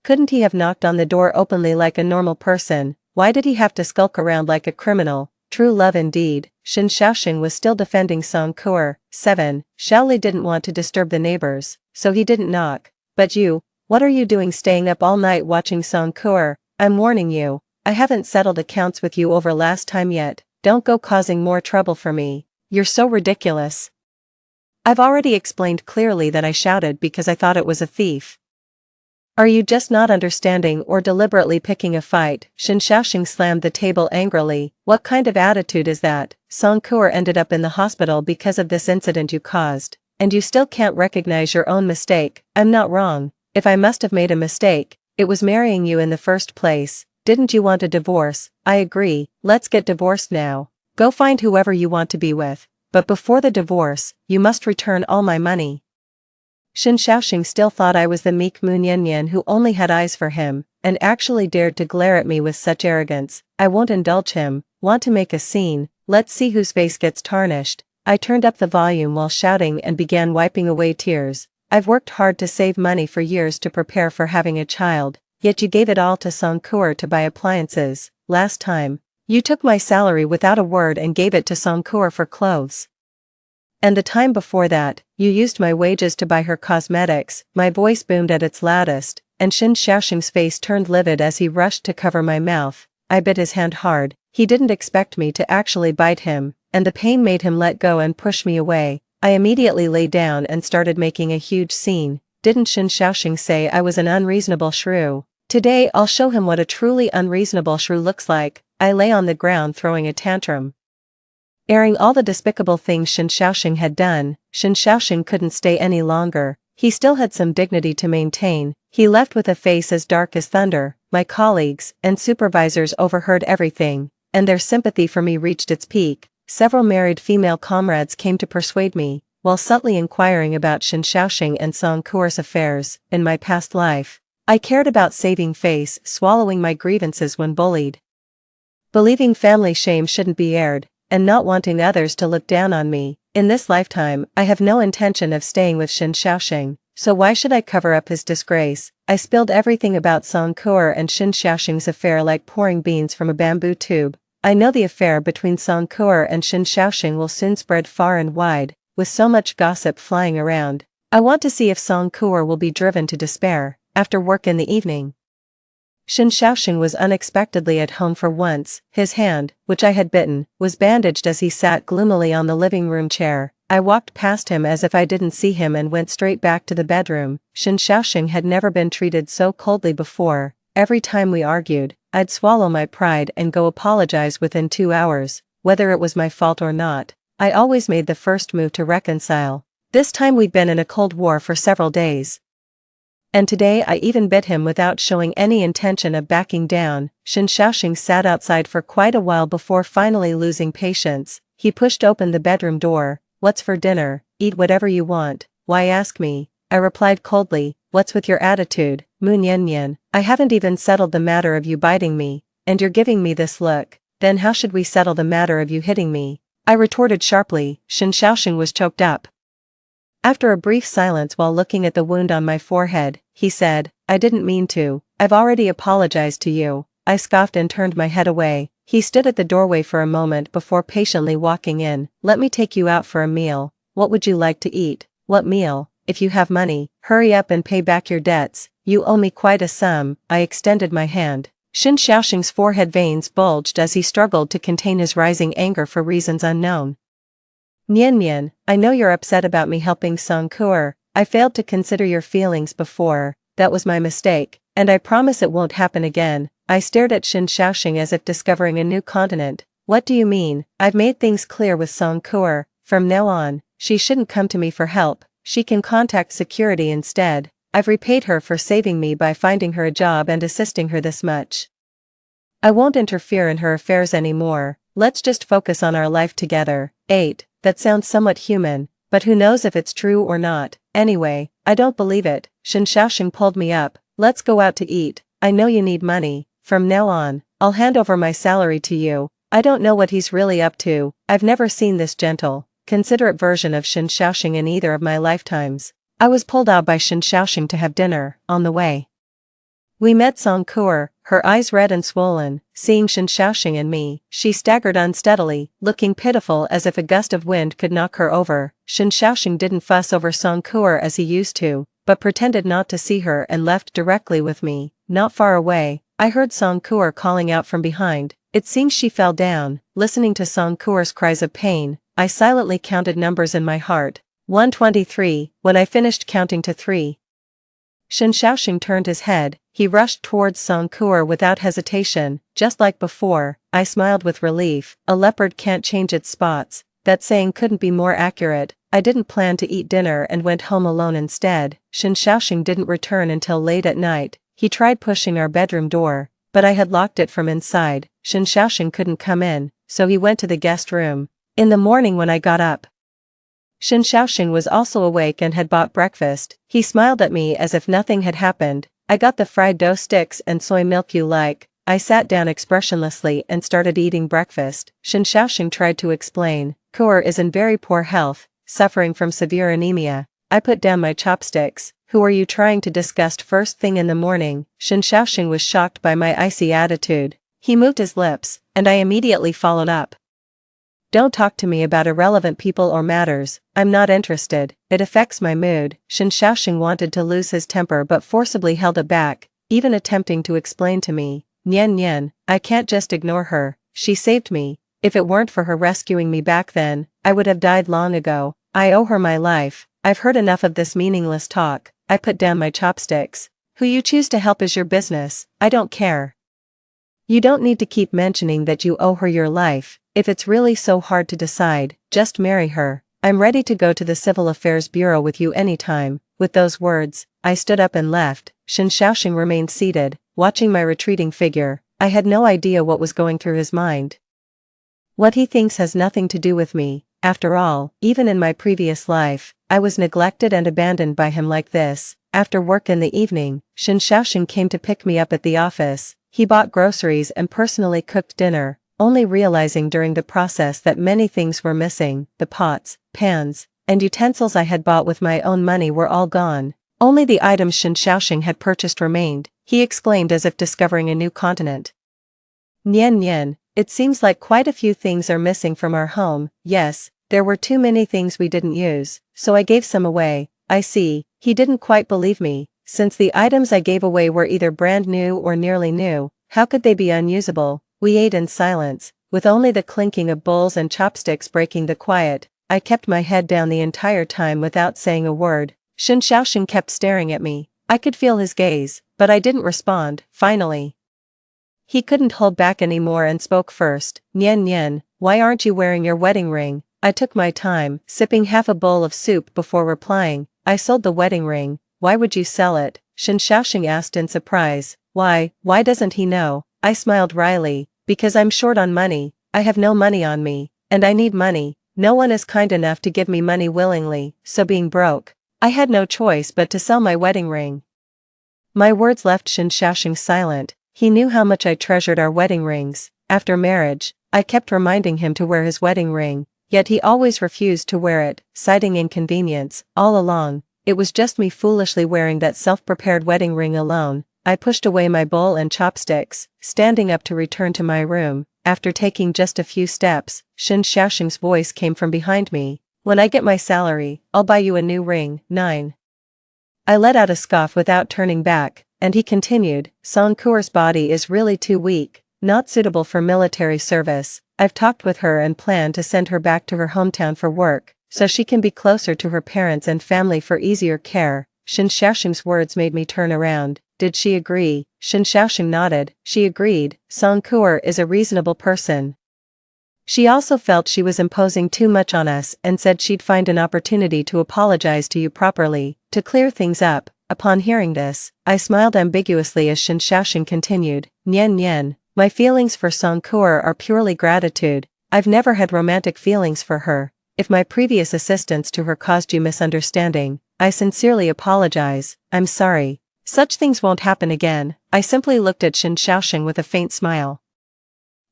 couldn't he have knocked on the door openly like a normal person? Why did he have to skulk around like a criminal? True love indeed. Shen Xiaoxing was still defending Song Kuer. 7. Shaoli didn't want to disturb the neighbors, so he didn't knock. But you, what are you doing staying up all night watching Song Kuer? I'm warning you, I haven't settled accounts with you over last time yet. Don't go causing more trouble for me. You're so ridiculous. I've already explained clearly that I shouted because I thought it was a thief. Are you just not understanding or deliberately picking a fight? Shen Xiaoxing slammed the table angrily. What kind of attitude is that? Song Kuer ended up in the hospital because of this incident you caused, and you still can't recognize your own mistake. I'm not wrong. If I must have made a mistake, it was marrying you in the first place. Didn't you want a divorce? I agree. Let's get divorced now. Go find whoever you want to be with, but before the divorce, you must return all my money. Shen Xiaoxing still thought I was the meek Mu Niannian who only had eyes for him, and actually dared to glare at me with such arrogance. I won't indulge him. Want to make a scene? Let's see whose face gets tarnished. I turned up the volume while shouting and began wiping away tears. I've worked hard to save money for years to prepare for having a child, yet you gave it all to Song Kuer to buy appliances. Last time, you took my salary without a word and gave it to Song Kuer for clothes. And the time before that, you used my wages to buy her cosmetics. My voice boomed at its loudest, and Shen Xiaoxing's face turned livid as he rushed to cover my mouth. I bit his hand hard. He didn't expect me to actually bite him, and the pain made him let go and push me away. I immediately lay down and started making a huge scene. Didn't Shen Xiaoxing say I was an unreasonable shrew? Today I'll show him what a truly unreasonable shrew looks like. I lay on the ground throwing a tantrum, airing all the despicable things Shen Xiaoxing had done. Shen Xiaoxing couldn't stay any longer. He still had some dignity to maintain. He left with a face as dark as thunder. My colleagues and supervisors overheard everything, and their sympathy for me reached its peak. Several married female comrades came to persuade me, while subtly inquiring about Shen Xiaoxing and Song Kuer's affairs. In my past life, I cared about saving face, swallowing my grievances when bullied, believing family shame shouldn't be aired, and not wanting others to look down on me. In this lifetime, I have no intention of staying with Shen Xiaoxing, so why should I cover up his disgrace? I spilled everything about Song Kuer and Shen Xiaoxing's affair like pouring beans from a bamboo tube. I know the affair between Song Kuer and Shen Xiaoxing will soon spread far and wide, with so much gossip flying around. I want to see if Song Kuer will be driven to despair. After work in the evening, Shen Xiaoxing was unexpectedly at home for once. His hand, which I had bitten, was bandaged as he sat gloomily on the living room chair. I walked past him as if I didn't see him and went straight back to the bedroom. Shen Xiaoxing had never been treated so coldly before. Every time we argued, I'd swallow my pride and go apologize within 2 hours, whether it was my fault or not. I always made the first move to reconcile. This time we'd been in a cold war for several days, and today I even bit him without showing any intention of backing down. Shen Xiaoxing sat outside for quite a while before finally losing patience. He pushed open the bedroom door. What's for dinner? Eat whatever you want. Why ask me? I replied coldly. What's with your attitude, Mu Nian Nian? I haven't even settled the matter of you biting me, and you're giving me this look. Then how should we settle the matter of you hitting me? I retorted sharply. Shen Xiaoxing was choked up. After a brief silence while looking at the wound on my forehead, he said, I didn't mean to. I've already apologized to you. I scoffed and turned my head away. He stood at the doorway for a moment before patiently walking in. Let me take you out for a meal. What would you like to eat? What meal? If you have money, hurry up and pay back your debts. You owe me quite a sum. I extended my hand. Shen Xiaoxing's forehead veins bulged as he struggled to contain his rising anger for reasons unknown. Nian Nian, I know you're upset about me helping Song Kuer. I failed to consider your feelings before. That was my mistake, and I promise it won't happen again. I stared at Shen Xiaoxing as if discovering a new continent. What do you mean? I've made things clear with Song Kuer. From now on, she shouldn't come to me for help. She can contact security instead. I've repaid her for saving me by finding her a job and assisting her this much. I won't interfere in her affairs anymore. Let's just focus on our life together. 8. That sounds somewhat human, but who knows if it's true or not. Anyway, I don't believe it. Shen Xiaoxing pulled me up. Let's go out to eat. I know you need money. From now on, I'll hand over my salary to you. I don't know what he's really up to. I've never seen this gentle, considerate version of Shen Xiaoxing in either of my lifetimes. I was pulled out by Shen Xiaoxing to have dinner. On the way, we met Song Kuer, her eyes red and swollen. Seeing Shen Xiaoxing and me, she staggered unsteadily, looking pitiful as if a gust of wind could knock her over. Shen Xiaoxing didn't fuss over Song Kuer as he used to, but pretended not to see her and left directly with me. Not far away, I heard Song Kuer calling out from behind. It seems she fell down. Listening to Song Kuer's cries of pain, I silently counted numbers in my heart. 123. When I finished counting to 3, Shen Xiaoxing turned his head. He rushed towards Song Kuer without hesitation. Just like before, I smiled with relief. A leopard can't change its spots. That saying couldn't be more accurate. I didn't plan to eat dinner and went home alone instead. Shen Xiaoxing didn't return until late at night. He tried pushing our bedroom door, but I had locked it from inside. Shen Xiaoxing couldn't come in, so he went to the guest room. In the morning when I got up, Shen Xiaoxing was also awake and had bought breakfast. He smiled at me as if nothing had happened. I got the fried dough sticks and soy milk you like. I sat down expressionlessly and started eating breakfast. Shen Xiaoxing tried to explain. Kuer is in very poor health, suffering from severe anemia. I put down my chopsticks. Who are you trying to disgust first thing in the morning? Shen Xiaoxing was shocked by my icy attitude. He moved his lips, and I immediately followed up. Don't talk to me about irrelevant people or matters. I'm not interested. It affects my mood. Shen Xiaoxing wanted to lose his temper but forcibly held it back, even attempting to explain to me. Nian Nian, I can't just ignore her. She saved me. If it weren't for her rescuing me back then, I would have died long ago. I owe her my life. I've heard enough of this meaningless talk. I put down my chopsticks. Who you choose to help is your business. I don't care. You don't need to keep mentioning that you owe her your life. If it's really so hard to decide, just marry her. I'm ready to go to the Civil Affairs Bureau with you anytime. With those words, I stood up and left. Shen Xiaoxing remained seated, watching my retreating figure. I had no idea what was going through his mind. What he thinks has nothing to do with me. After all, even in my previous life, I was neglected and abandoned by him like this. After work in the evening, Shen Xiaoxing came to pick me up at the office. He bought groceries and personally cooked dinner, only realizing during the process that many things were missing. The pots, pans, and utensils I had bought with my own money were all gone. Only the items Shen Xiaoxing had purchased remained. He exclaimed as if discovering a new continent. Nian Nian, it seems like quite a few things are missing from our home. Yes, there were too many things we didn't use, so I gave some away. I see. He didn't quite believe me. Since the items I gave away were either brand new or nearly new, how could they be unusable? We ate in silence, with only the clinking of bowls and chopsticks breaking the quiet. I kept my head down the entire time without saying a word. Shen Xiaoxing kept staring at me. I could feel his gaze, but I didn't respond. Finally, he couldn't hold back anymore and spoke first. Nian Nian, why aren't you wearing your wedding ring? I took my time, sipping half a bowl of soup before replying. I sold the wedding ring. Why would you sell it? Shen Xiaoxing asked in surprise. Why doesn't he know? I smiled wryly. Because I'm short on money. I have no money on me, And I need money. No one is kind enough to give me money willingly, so being broke, I had no choice but to sell my wedding ring. My words left Shen Xiaoxing silent. He knew how much I treasured our wedding rings. After marriage, I kept reminding him to wear his wedding ring, yet he always refused to wear it, citing inconvenience. All along, it was just me foolishly wearing that self-prepared wedding ring alone. I pushed away my bowl and chopsticks, standing up to return to my room. After taking just a few steps, Shen Xiaoxing's voice came from behind me. When I get my salary, I'll buy you a new ring. 9. I let out a scoff without turning back, and he continued, Song Kuer's body is really too weak, not suitable for military service. I've talked with her and plan to send her back to her hometown for work, so she can be closer to her parents and family for easier care. Shen Xiaoxing's words made me turn around. Did she agree? Shen Xiaoxing nodded. She agreed. Song Kuer is a reasonable person. She also felt she was imposing too much on us and said she'd find an opportunity to apologize to you properly, to clear things up. Upon hearing this, I smiled ambiguously as Shen Xiaoxing continued, Nian Nian, my feelings for Song Kuer are purely gratitude. I've never had romantic feelings for her. If my previous assistance to her caused you misunderstanding, I sincerely apologize. I'm sorry. Such things won't happen again. I simply looked at Shen Xiaoxing with a faint smile,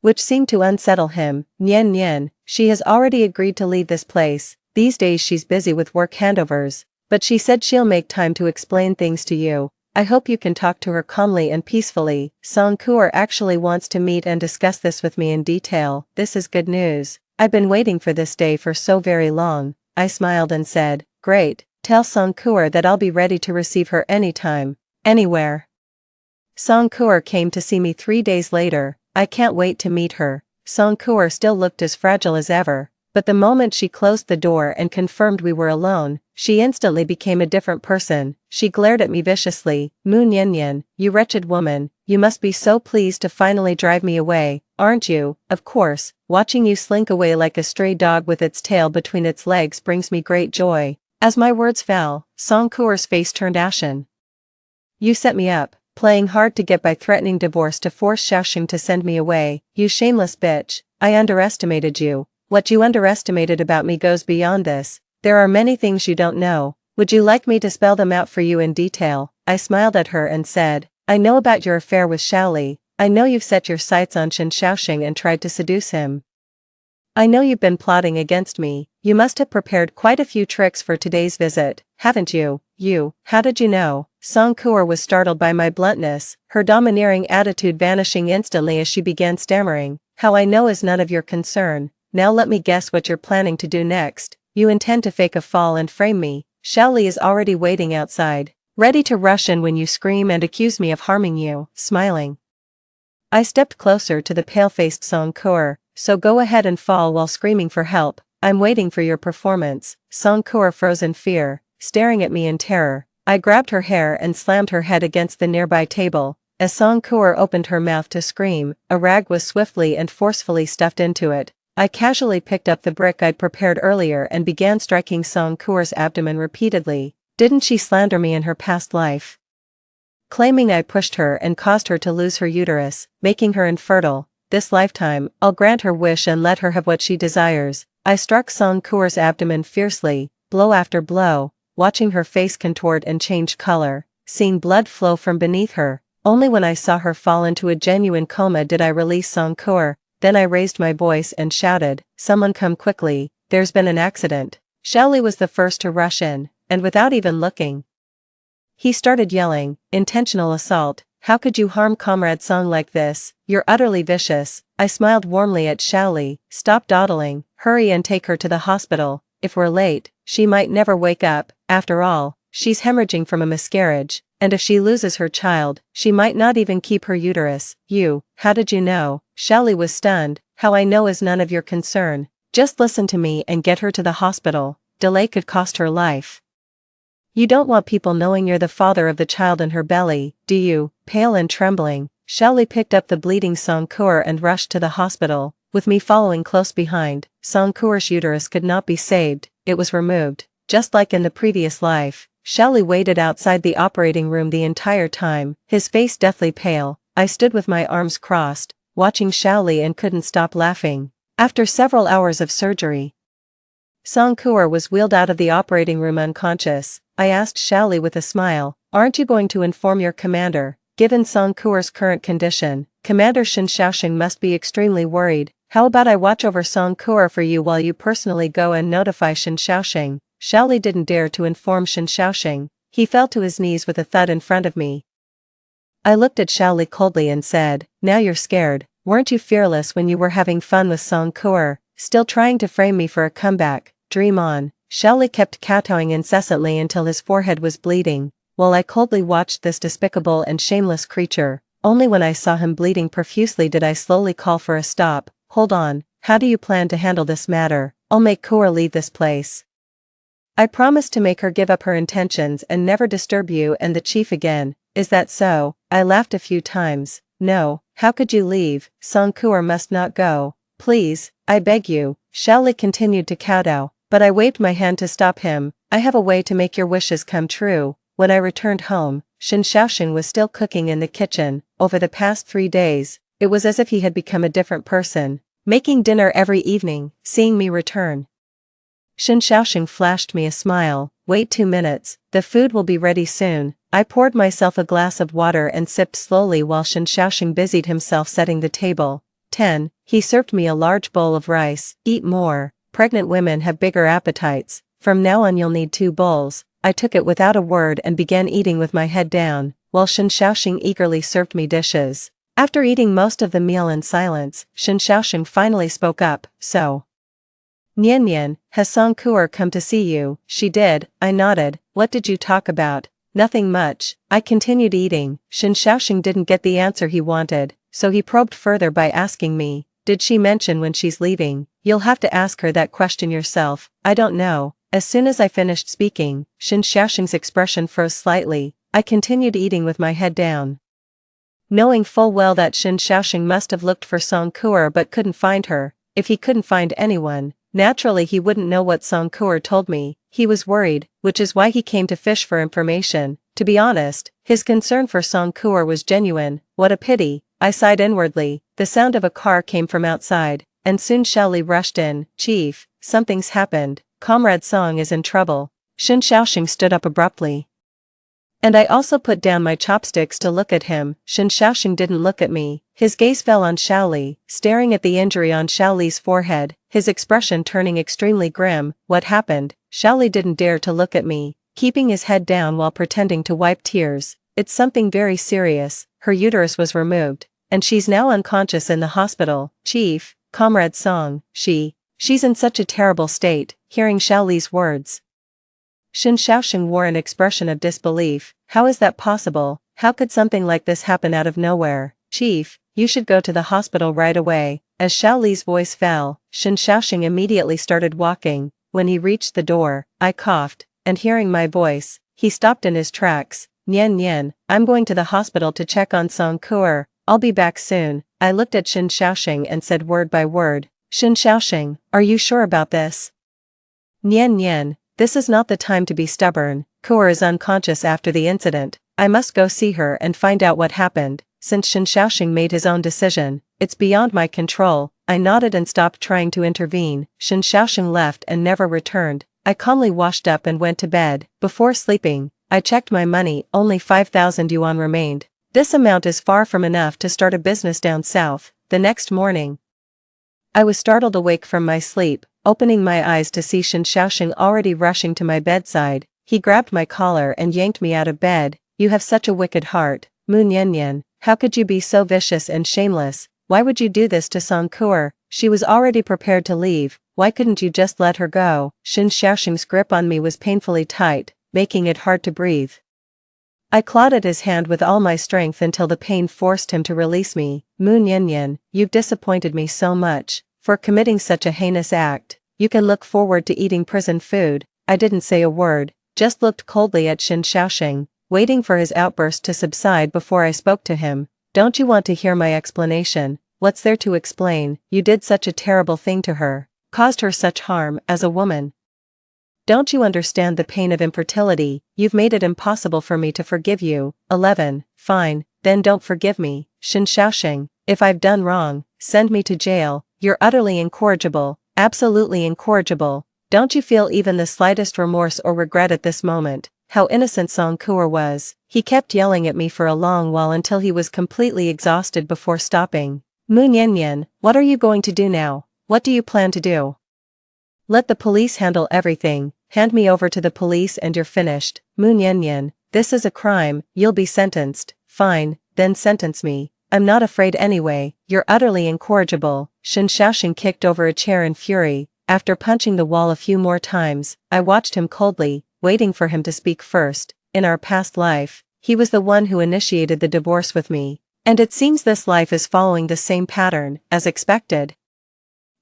which seemed to unsettle him. Nian Nian, she has already agreed to leave this place. These days she's busy with work handovers, but she said she'll make time to explain things to you. I hope you can talk to her calmly and peacefully. Song Kuer actually wants to meet and discuss this with me in detail. This is good news. I've been waiting for this day for so very long. I smiled and said, great, tell Song Kuer that I'll be ready to receive her anytime, anywhere. Song Kuer came to see me 3 days later. I can't wait to meet her. Song Kuer still looked as fragile as ever, but the moment she closed the door and confirmed we were alone, she instantly became a different person. She glared at me viciously. Mu Nian, you wretched woman, you must be so pleased to finally drive me away, aren't you? Of course, watching you slink away like a stray dog with its tail between its legs brings me great joy. As my words fell, Song Kuer's face turned ashen. You set me up, playing hard to get by threatening divorce to force Xiaoxing to send me away. You shameless bitch, I underestimated you. What you underestimated about me goes beyond this. There are many things you don't know. Would you like me to spell them out for you in detail? I smiled at her and said, I know about your affair with Xiaoli. I know you've set your sights on Shen Xiaoxing and tried to seduce him. I know you've been plotting against me. You must have prepared quite a few tricks for today's visit, haven't you? How did you know? Song Kuer was startled by my bluntness, her domineering attitude vanishing instantly as she began stammering. How I know is none of your concern. Now let me guess what you're planning to do next. You intend to fake a fall and frame me. Xiaoli is already waiting outside, ready to rush in when you scream and accuse me of harming you. Smiling, I stepped closer to the pale-faced Song Kuer. So go ahead and fall while screaming for help. I'm waiting for your performance. Song Kuer froze in fear, staring at me in terror. I grabbed her hair and slammed her head against the nearby table. As Song Kuer opened her mouth to scream, a rag was swiftly and forcefully stuffed into it. I casually picked up the brick I'd prepared earlier and began striking Song Kuer's abdomen repeatedly. Didn't she slander me in her past life, claiming I pushed her and caused her to lose her uterus, making her infertile? This lifetime, I'll grant her wish and let her have what she desires. I struck Song Kuer's abdomen fiercely, blow after blow, watching her face contort and change color, seeing blood flow from beneath her. Only when I saw her fall into a genuine coma did I release Song Kuer. Then I raised my voice and shouted, someone come quickly, there's been an accident. Xiaoli was the first to rush in, and without even looking, he started yelling, intentional assault. How could you harm Comrade Song like this? You're utterly vicious. I smiled warmly at Xiaoli. Stop dawdling, hurry and take her to the hospital. If we're late, she might never wake up. After all, she's hemorrhaging from a miscarriage, and if she loses her child, she might not even keep her uterus. How did you know? Xiaoli was stunned. How I know is none of your concern. Just listen to me and get her to the hospital. Delay could cost her life. You don't want people knowing you're the father of the child in her belly, do you? Pale and trembling, Xiaoli picked up the bleeding Song Kuer and rushed to the hospital, with me following close behind. Song Kuer's uterus could not be saved, it was removed. Just like in the previous life, Xiaoli waited outside the operating room the entire time, his face deathly pale. I stood with my arms crossed, watching Xiaoli and couldn't stop laughing. After several hours of surgery, Song Kuer was wheeled out of the operating room unconscious. I asked Xiaoli with a smile, aren't you going to inform your commander? Given Song Kuer's current condition, Commander Shen Xiaoxing must be extremely worried. How about I watch over Song Kuer for you while you personally go and notify Shen Xiaoxing? Xiaoli didn't dare to inform Shen Xiaoxing. He fell to his knees with a thud in front of me. I looked at Xiaoli coldly and said, now you're scared. Weren't you fearless when you were having fun with Song Kuer? Still trying to frame me for a comeback. Dream on. Xiaoli kept kowtowing incessantly until his forehead was bleeding, while I coldly watched this despicable and shameless creature. Only when I saw him bleeding profusely did I slowly call for a stop. Hold on, how do you plan to handle this matter? I'll make Kuer leave this place. I promised to make her give up her intentions and never disturb you and the chief again. Is that so? I laughed a few times. No, how could you leave? Song Kuer must not go. Please, I beg you. Xiaoli continued to kowtow, but I waved my hand to stop him. I have a way to make your wishes come true. When I returned home, Shen Xiaoxing was still cooking in the kitchen. Over the past 3 days, it was as if he had become a different person, making dinner every evening, seeing me return. Shen Xiaoxing flashed me a smile. Wait 2 minutes, the food will be ready soon. I poured myself a glass of water and sipped slowly while Shen Xiaoxing busied himself setting the table. 10. He served me a large bowl of rice. Eat more. Pregnant women have bigger appetites. From now on you'll need 2 bowls. I took it without a word and began eating with my head down, while Shen Xiaoxing eagerly served me dishes. After eating most of the meal in silence, Shen Xiaoxing finally spoke up, so. Nian Nian, has Song Kuer come to see you? She did. I nodded. What did you talk about? Nothing much. I continued eating. Shen Xiaoxing didn't get the answer he wanted, so he probed further by asking me, did she mention when she's leaving? You'll have to ask her that question yourself. I don't know. As soon as I finished speaking, Shen Xiaoxing's expression froze slightly. I continued eating with my head down, knowing full well that Shen Xiaoxing must have looked for Song Kuer but couldn't find her. If he couldn't find anyone, naturally he wouldn't know what Song Kuer told me. He was worried, which is why he came to fish for information. To be honest, his concern for Song Kuer was genuine. What a pity. I sighed inwardly. The sound of a car came from outside, and soon Xiaoli rushed in. Chief, something's happened. Comrade Song is in trouble. Shen Xiaoxing stood up abruptly. And I also put down my chopsticks to look at him. Shen Xiaoxing didn't look at me. His gaze fell on Xiaoli, staring at the injury on Xiaoli's forehead, his expression turning extremely grim. What happened? Xiaoli didn't dare to look at me, keeping his head down while pretending to wipe tears. It's something very serious. Her uterus was removed, and she's now unconscious in the hospital. Chief, Comrade Song, she's in such a terrible state. Hearing Xiaoli's words, Shen Xiaoxing wore an expression of disbelief. How is that possible? How could something like this happen out of nowhere? Chief, you should go to the hospital right away. As Xiaoli's voice fell, Shen Xiaoxing immediately started walking. When he reached the door, I coughed, and hearing my voice, he stopped in his tracks. Nian Nian, I'm going to the hospital to check on Song Kuer. I'll be back soon. I looked at Shen Xiaoxing and said word by word, Shen Xiaoxing, are you sure about this? Nian Nian, this is not the time to be stubborn. Kuer is unconscious after the incident. I must go see her and find out what happened. Since Shen Xiaoxing made his own decision, it's beyond my control. I nodded and stopped trying to intervene. Shen Xiaoxing left and never returned. I calmly washed up and went to bed. Before sleeping, I checked my money. Only 5,000 yuan remained. This amount is far from enough to start a business down south. The next morning, I was startled awake from my sleep, opening my eyes to see Shen Xiaoxing already rushing to my bedside. He grabbed my collar and yanked me out of bed. You have such a wicked heart, Mu Nian. How could you be so vicious and shameless? Why would you do this to Song Kuer? She was already prepared to leave. Why couldn't you just let her go? Shen Xiaoxing's grip on me was painfully tight, making it hard to breathe. I clawed at his hand with all my strength until the pain forced him to release me. Mu Nian, you've disappointed me so much. For committing such a heinous act, you can look forward to eating prison food. I didn't say a word, just looked coldly at Shen Xiaoxing, waiting for his outburst to subside before I spoke to him. Don't you want to hear my explanation? What's there to explain? You did such a terrible thing to her, caused her such harm as a woman. Don't you understand the pain of infertility? You've made it impossible for me to forgive you. 11. Fine, then don't forgive me. Shen Xiaoxing, if I've done wrong, send me to jail. you're utterly incorrigible, absolutely incorrigible. Don't you feel even the slightest remorse or regret at this moment? How innocent Song Kuer was. He kept yelling at me for a long while until he was completely exhausted before stopping. Mu Nian, what are you going to do now? What do you plan to do? Let the police handle everything. Hand me over to the police and you're finished. Mu Nian, this is a crime, you'll be sentenced. Fine, then sentence me. I'm not afraid anyway. You're utterly incorrigible. Shen Xiaoxing kicked over a chair in fury. After punching the wall a few more times, I watched him coldly, waiting for him to speak first. In our past life, he was the one who initiated the divorce with me. And it seems this life is following the same pattern, as expected.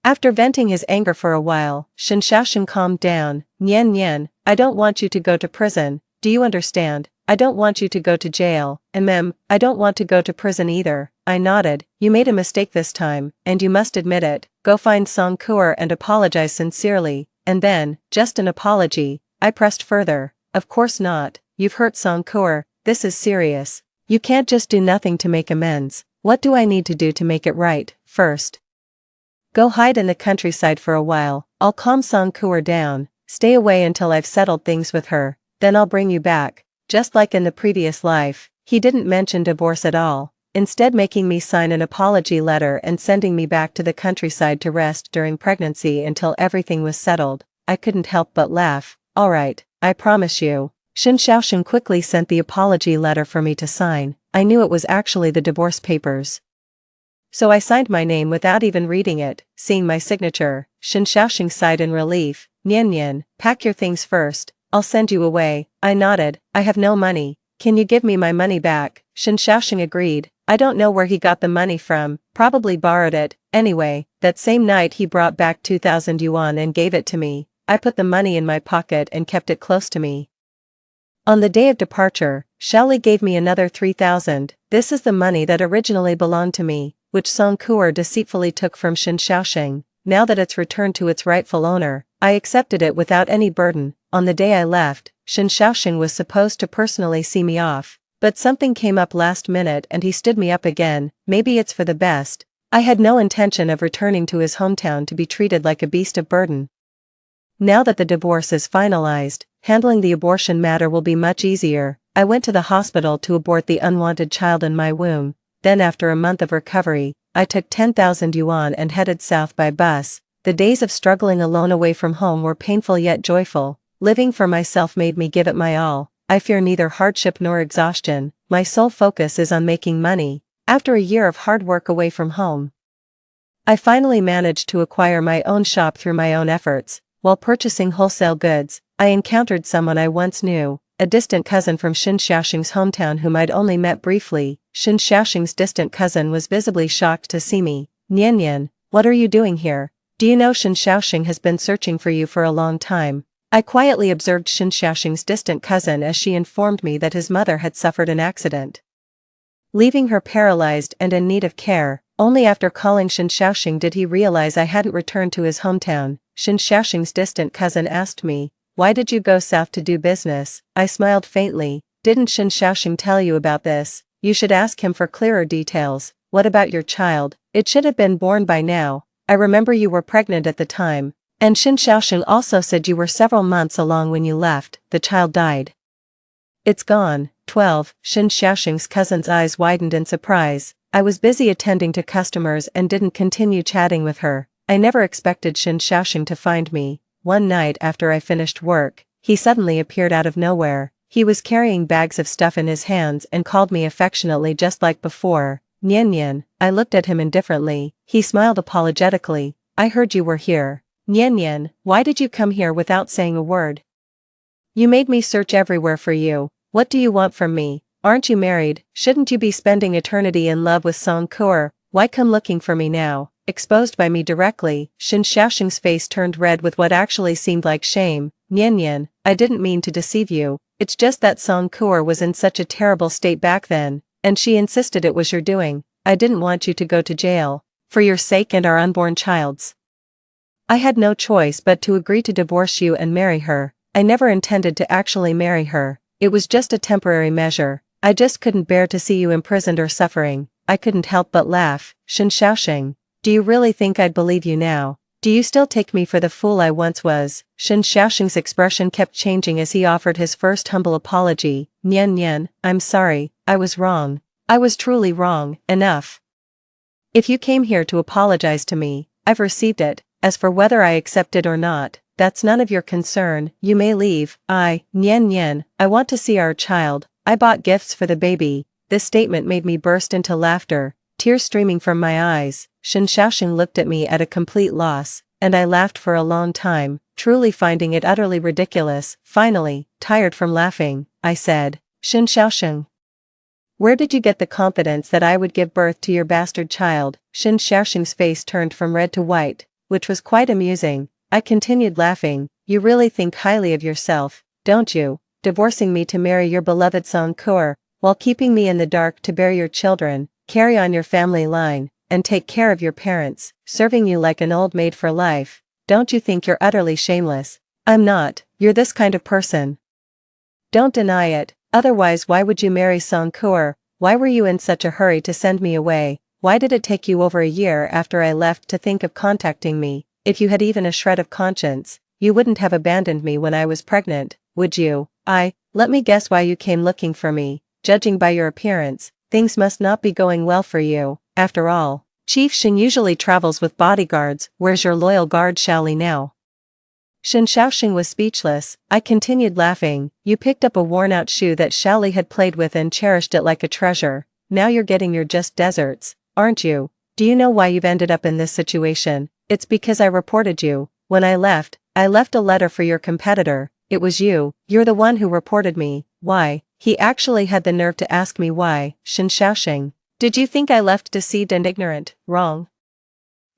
After venting his anger for a while, Shen Xiaoxing calmed down. Nian, I don't want you to go to prison, do you understand? I don't want you to go to jail, I don't want to go to prison either. I nodded. You made a mistake this time, and you must admit it. Go find Song Kuer and apologize sincerely, and then, just an apology. I pressed further. Of course not, you've hurt Song Kuer, this is serious. You can't just do nothing to make amends. What do I need to do to make it right? First, go hide in the countryside for a while. I'll calm Song Kuer down. Stay away until I've settled things with her. Then I'll bring you back. Just like in the previous life, he didn't mention divorce at all, instead making me sign an apology letter and sending me back to the countryside to rest during pregnancy until everything was settled. I couldn't help but laugh. Alright, I promise you. Shen Xiaoxing quickly sent the apology letter for me to sign. I knew it was actually the divorce papers. So I signed my name without even reading it. Seeing my signature, Shen Xiaoxing sighed in relief. Nian, pack your things first. I'll send you away. I nodded. I have no money. Can you give me my money back? Shen Xiaoxing agreed. I don't know where he got the money from, probably borrowed it. Anyway, that same night he brought back 2,000 yuan and gave it to me. I put the money in my pocket and kept it close to me. On the day of departure, Xiaoli gave me another 3,000. This is the money that originally belonged to me, which Song Kuer deceitfully took from Shen Xiaoxing. Now that it's returned to its rightful owner, I accepted it without any burden. On the day I left, Shen Xiaoxing was supposed to personally see me off, but something came up last minute and he stood me up again. Maybe it's for the best. I had no intention of returning to his hometown to be treated like a beast of burden. Now that the divorce is finalized, handling the abortion matter will be much easier. I went to the hospital to abort the unwanted child in my womb. Then after a month of recovery, I took 10,000 yuan and headed south by bus. The days of struggling alone away from home were painful yet joyful. Living for myself made me give it my all. I fear neither hardship nor exhaustion. My sole focus is on making money. After a year of hard work away from home, I finally managed to acquire my own shop through my own efforts. While purchasing wholesale goods, I encountered someone I once knew, a distant cousin from Shen Xiaoxing's hometown whom I'd only met briefly. Shen Xiaoxing's distant cousin was visibly shocked to see me. Nian, what are you doing here? Do you know Shen Xiaoxing has been searching for you for a long time? I quietly observed Shen Xiaoxing's distant cousin as she informed me that his mother had suffered an accident, leaving her paralyzed and in need of care. Only after calling Shen Xiaoxing did he realize I hadn't returned to his hometown. Shen Xiaoxing's distant cousin asked me, "Why did you go south to do business?" I smiled faintly. "Didn't Shen Xiaoxing tell you about this? You should ask him for clearer details. What about your child? It should have been born by now. I remember you were pregnant at the time. And Shen Xiaoxing also said you were several months along when you left. The child died." "It's gone." 12. Shen Xiaoxing's cousin's eyes widened in surprise. I was busy attending to customers and didn't continue chatting with her. I never expected Shen Xiaoxing to find me. One night after I finished work, he suddenly appeared out of nowhere. He was carrying bags of stuff in his hands and called me affectionately just like before. Nian. I looked at him indifferently. He smiled apologetically. "I heard you were here." "Nian, why did you come here without saying a word? You made me search everywhere for you. What do you want from me? Aren't you married? Shouldn't you be spending eternity in love with Song Kuer? Why come looking for me now?" Exposed by me directly, Shen Xiaoxing's face turned red with what actually seemed like shame. "Nian, I didn't mean to deceive you. It's just that Song Kuer was in such a terrible state back then, and she insisted it was your doing. I didn't want you to go to jail. For your sake and our unborn child's. I had no choice but to agree to divorce you and marry her. I never intended to actually marry her. It was just a temporary measure. I just couldn't bear to see you imprisoned or suffering." I couldn't help but laugh. "Shen Xiaoxing, Do you really think I'd believe you now? Do you still take me for the fool I once was? Shen Xiaoxing's expression kept changing as he offered his first humble apology. Nian Nian, I'm sorry, I was wrong. I was truly wrong, enough. If you came here to apologize to me, I've received it. As for whether I accept it or not, that's none of your concern. You may leave. Nian Nian, I want to see our child. I bought gifts for the baby. This statement made me burst into laughter, tears streaming from my eyes. Shen Xiaoxing looked at me at a complete loss, and I laughed for a long time, truly finding it utterly ridiculous. Finally, tired from laughing, I said, Shen Xiaoxing, where did you get the confidence that I would give birth to your bastard child? Shen Xiaoxing's face turned from red to white, which was quite amusing. I continued laughing. You really think highly of yourself, don't you? Divorcing me to marry your beloved Song Kur, while keeping me in the dark to bear your children, carry on your family line, and take care of your parents, serving you like an old maid for life. Don't you think you're utterly shameless? I'm not. You're this kind of person. Don't deny it, otherwise why would you marry Song Kur? Why were you in such a hurry to send me away? Why did it take you over a year after I left to think of contacting me? If you had even a shred of conscience, you wouldn't have abandoned me when I was pregnant, would you? Let me guess why you came looking for me. Judging by your appearance, things must not be going well for you. After all, Chief Shen usually travels with bodyguards. Where's your loyal guard Shaoli now? Shen Xiaoxing was speechless. I continued laughing. You picked up a worn-out shoe that Shaoli had played with and cherished it like a treasure. Now you're getting your just desserts, aren't you? Do you know why you've ended up in this situation? It's because I reported you. When I left a letter for your competitor. It was you. You're the one who reported me. Why? He actually had the nerve to ask me why. Shen Xiaoxing, did you think I left deceived and ignorant? Wrong.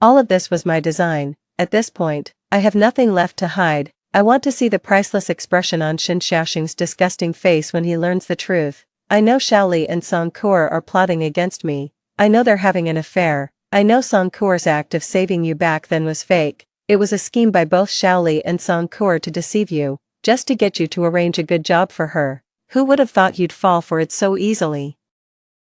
All of this was my design. At this point, I have nothing left to hide. I want to see the priceless expression on Shen Xiaoxing's disgusting face when he learns the truth. I know Shaoli and Song Kur are plotting against me. I know they're having an affair. I know Song Kur's act of saving you back then was fake. It was a scheme by both Shaoli and Song Kur to deceive you, just to get you to arrange a good job for her. Who would have thought you'd fall for it so easily?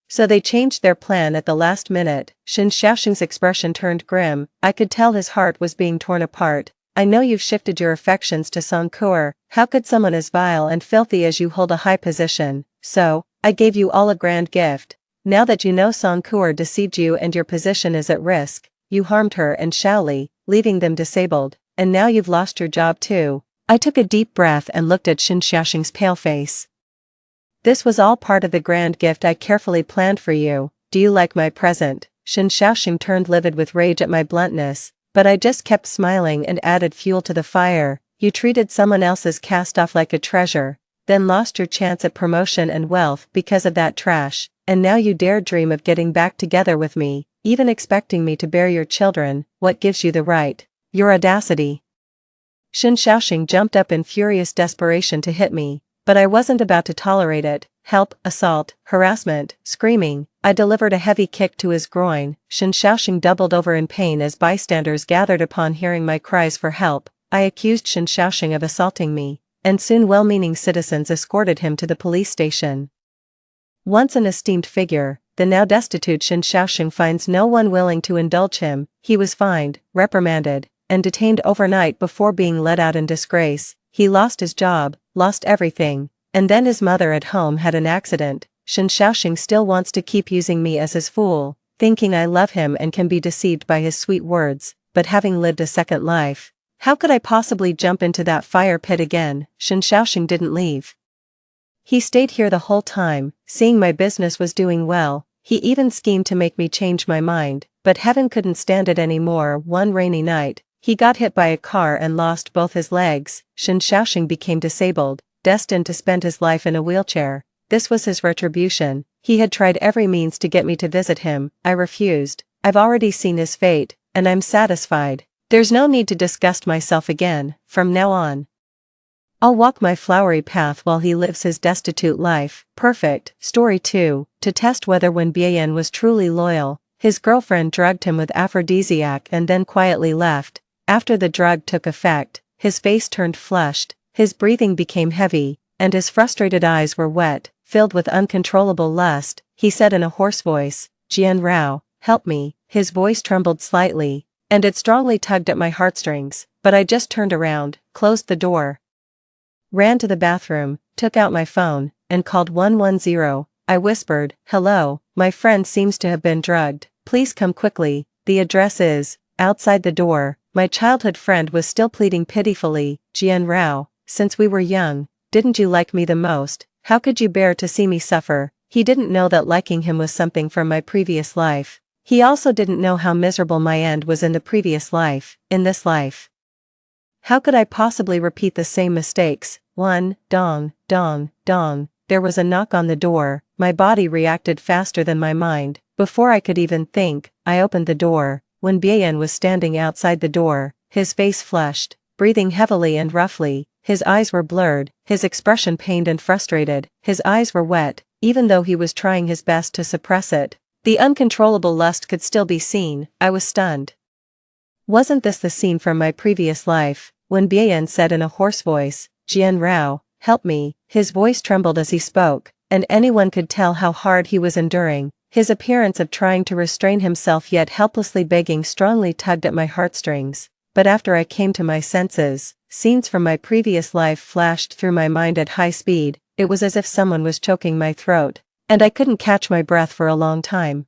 So they changed their plan at the last minute. Shen Xiaoxing's expression turned grim. I could tell his heart was being torn apart. I know you've shifted your affections to Song Kur. How could someone as vile and filthy as you hold a high position? So, I gave you all a grand gift. Now that you know Song Kur deceived you and your position is at risk, you harmed her and Shaoli, leaving them disabled, and now you've lost your job too. I took a deep breath and looked at Shen Xiaoxing's pale face. This was all part of the grand gift I carefully planned for you. Do you like my present? Shen Xiaoxing turned livid with rage at my bluntness, but I just kept smiling and added fuel to the fire. You treated someone else's cast-off like a treasure, then lost your chance at promotion and wealth because of that trash, and now you dare dream of getting back together with me, even expecting me to bear your children. What gives you the right? Your audacity. Shen Xiaoxing jumped up in furious desperation to hit me, but I wasn't about to tolerate it. Help, assault, harassment, screaming. I delivered a heavy kick to his groin. Shen Xiaoxing doubled over in pain as bystanders gathered upon hearing my cries for help. I accused Shen Xiaoxing of assaulting me, and soon well-meaning citizens escorted him to the police station. Once an esteemed figure, the now destitute Shen Xiaoxing finds no one willing to indulge him. He was fined, reprimanded, and detained overnight before being let out in disgrace. He lost his job, lost everything, and then his mother at home had an accident. Shen Xiaoxing still wants to keep using me as his fool, thinking I love him and can be deceived by his sweet words, but having lived a second life, how could I possibly jump into that fire pit again? Shen Xiaoxing didn't leave. He stayed here the whole time, seeing my business was doing well. He even schemed to make me change my mind, but heaven couldn't stand it anymore. One rainy night, he got hit by a car and lost both his legs. Shen Xiaoxing became disabled, destined to spend his life in a wheelchair. This was his retribution. He had tried every means to get me to visit him. I refused. I've already seen his fate, and I'm satisfied. There's no need to disgust myself again. From now on, I'll walk my flowery path while he lives his destitute life. Perfect. Story 2. To test whether Wen Bian was truly loyal, his girlfriend drugged him with aphrodisiac and then quietly left. After the drug took effect, his face turned flushed, his breathing became heavy, and his frustrated eyes were wet, filled with uncontrollable lust. He said in a hoarse voice, "Jian Rao, help me." His voice trembled slightly, and it strongly tugged at my heartstrings, but I just turned around, closed the door, ran to the bathroom, took out my phone, and called 110. I whispered, "Hello, my friend seems to have been drugged. Please come quickly. The address is..." Outside the door, my childhood friend was still pleading pitifully, "Jian Rao, since we were young, didn't you like me the most? How could you bear to see me suffer?" He didn't know that liking him was something from my previous life. He also didn't know how miserable my end was in the previous life, in this life. How could I possibly repeat the same mistakes? Dong, dong, dong. There was a knock on the door. My body reacted faster than my mind. Before I could even think, I opened the door. When Bien was standing outside the door, his face flushed, breathing heavily and roughly. His eyes were blurred, his expression pained and frustrated. His eyes were wet, even though he was trying his best to suppress it. The uncontrollable lust could still be seen. I was stunned. Wasn't this the scene from my previous life? When Bien said in a hoarse voice, "Jian Rao, help me." His voice trembled as he spoke, and anyone could tell how hard he was enduring. His appearance of trying to restrain himself yet helplessly begging strongly tugged at my heartstrings. But after I came to my senses, scenes from my previous life flashed through my mind at high speed. It was as if someone was choking my throat, and I couldn't catch my breath for a long time.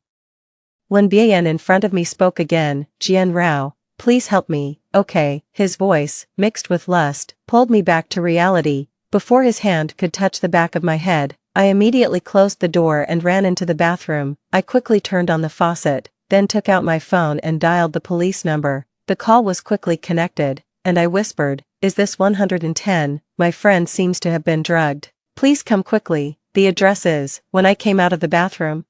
When Bien in front of me spoke again, "Jian Rao, please help me." "Okay." His voice, mixed with lust, pulled me back to reality. Before his hand could touch the back of my head, I immediately closed the door and ran into the bathroom. I quickly turned on the faucet, then took out my phone and dialed the police number. The call was quickly connected, and I whispered, "Is this 110? My friend seems to have been drugged. Please come quickly. The address is..." When I came out of the bathroom,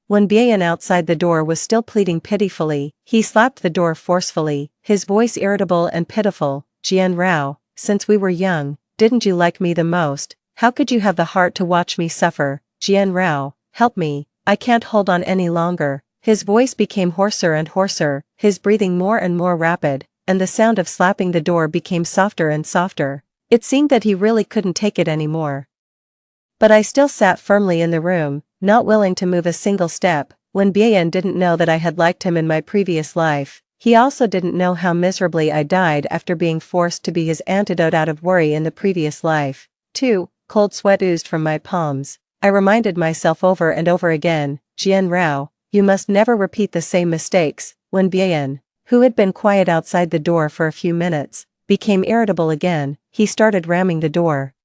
when Bien outside the door was still pleading pitifully, he slapped the door forcefully, his voice irritable and pitiful. "Jian Rao, since we were young, didn't you like me the most? How could you have the heart to watch me suffer? Jian Rao, help me. I can't hold on any longer." His voice became hoarser and hoarser, his breathing more and more rapid, and the sound of slapping the door became softer and softer. It seemed that he really couldn't take it anymore. But I still sat firmly in the room, not willing to move a single step. When Bien didn't know that I had liked him in my previous life, he also didn't know how miserably I died after being forced to be his antidote out of worry in the previous life. Too, cold sweat oozed from my palms. I reminded myself over and over again, "Jian Rao, you must never repeat the same mistakes." When Bien, who had been quiet outside the door for a few minutes, became irritable again, he started ramming the door.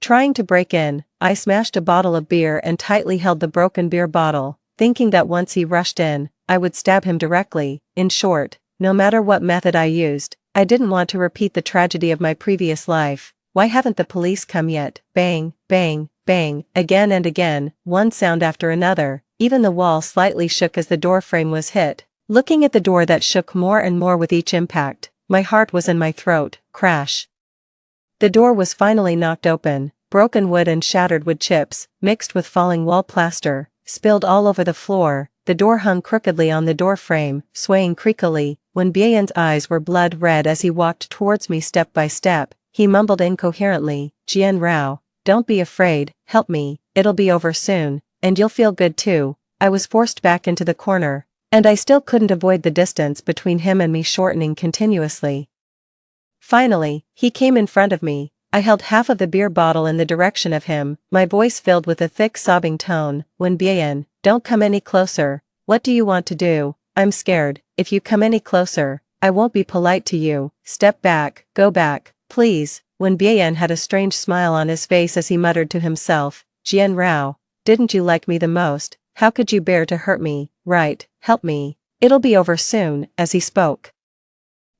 Trying to break in, I smashed a bottle of beer and tightly held the broken beer bottle, thinking that once he rushed in, I would stab him directly. In short, no matter what method I used, I didn't want to repeat the tragedy of my previous life. "Why haven't the police come yet?" Bang, bang, bang, again and again, one sound after another. Even the wall slightly shook as the door frame was hit. Looking at the door that shook more and more with each impact, my heart was in my throat. Crash. The door was finally knocked open. Broken wood and shattered wood chips, mixed with falling wall plaster, spilled all over the floor. The door hung crookedly on the door frame, swaying creakily. When Bien's eyes were blood red as he walked towards me step by step, he mumbled incoherently, "Jian Rao, don't be afraid, help me, it'll be over soon, and you'll feel good too." I was forced back into the corner, and I still couldn't avoid the distance between him and me shortening continuously. Finally, he came in front of me. I held half of the beer bottle in the direction of him, my voice filled with a thick sobbing tone. "When Bien, don't come any closer. What do you want to do? I'm scared. If you come any closer, I won't be polite to you. Step back, go back, please." When Bien had a strange smile on his face as he muttered to himself, "Jian Rao, didn't you like me the most? How could you bear to hurt me? Right, help me. It'll be over soon." As he spoke,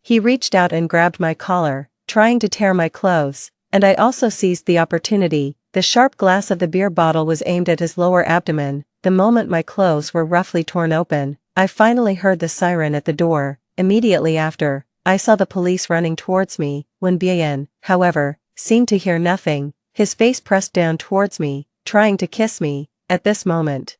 he reached out and grabbed my collar, trying to tear my clothes, and I also seized the opportunity. The sharp glass of the beer bottle was aimed at his lower abdomen. The moment my clothes were roughly torn open, I finally heard the siren at the door. Immediately after, I saw the police running towards me. When Bien, however, seemed to hear nothing, his face pressed down towards me, trying to kiss me. At this moment,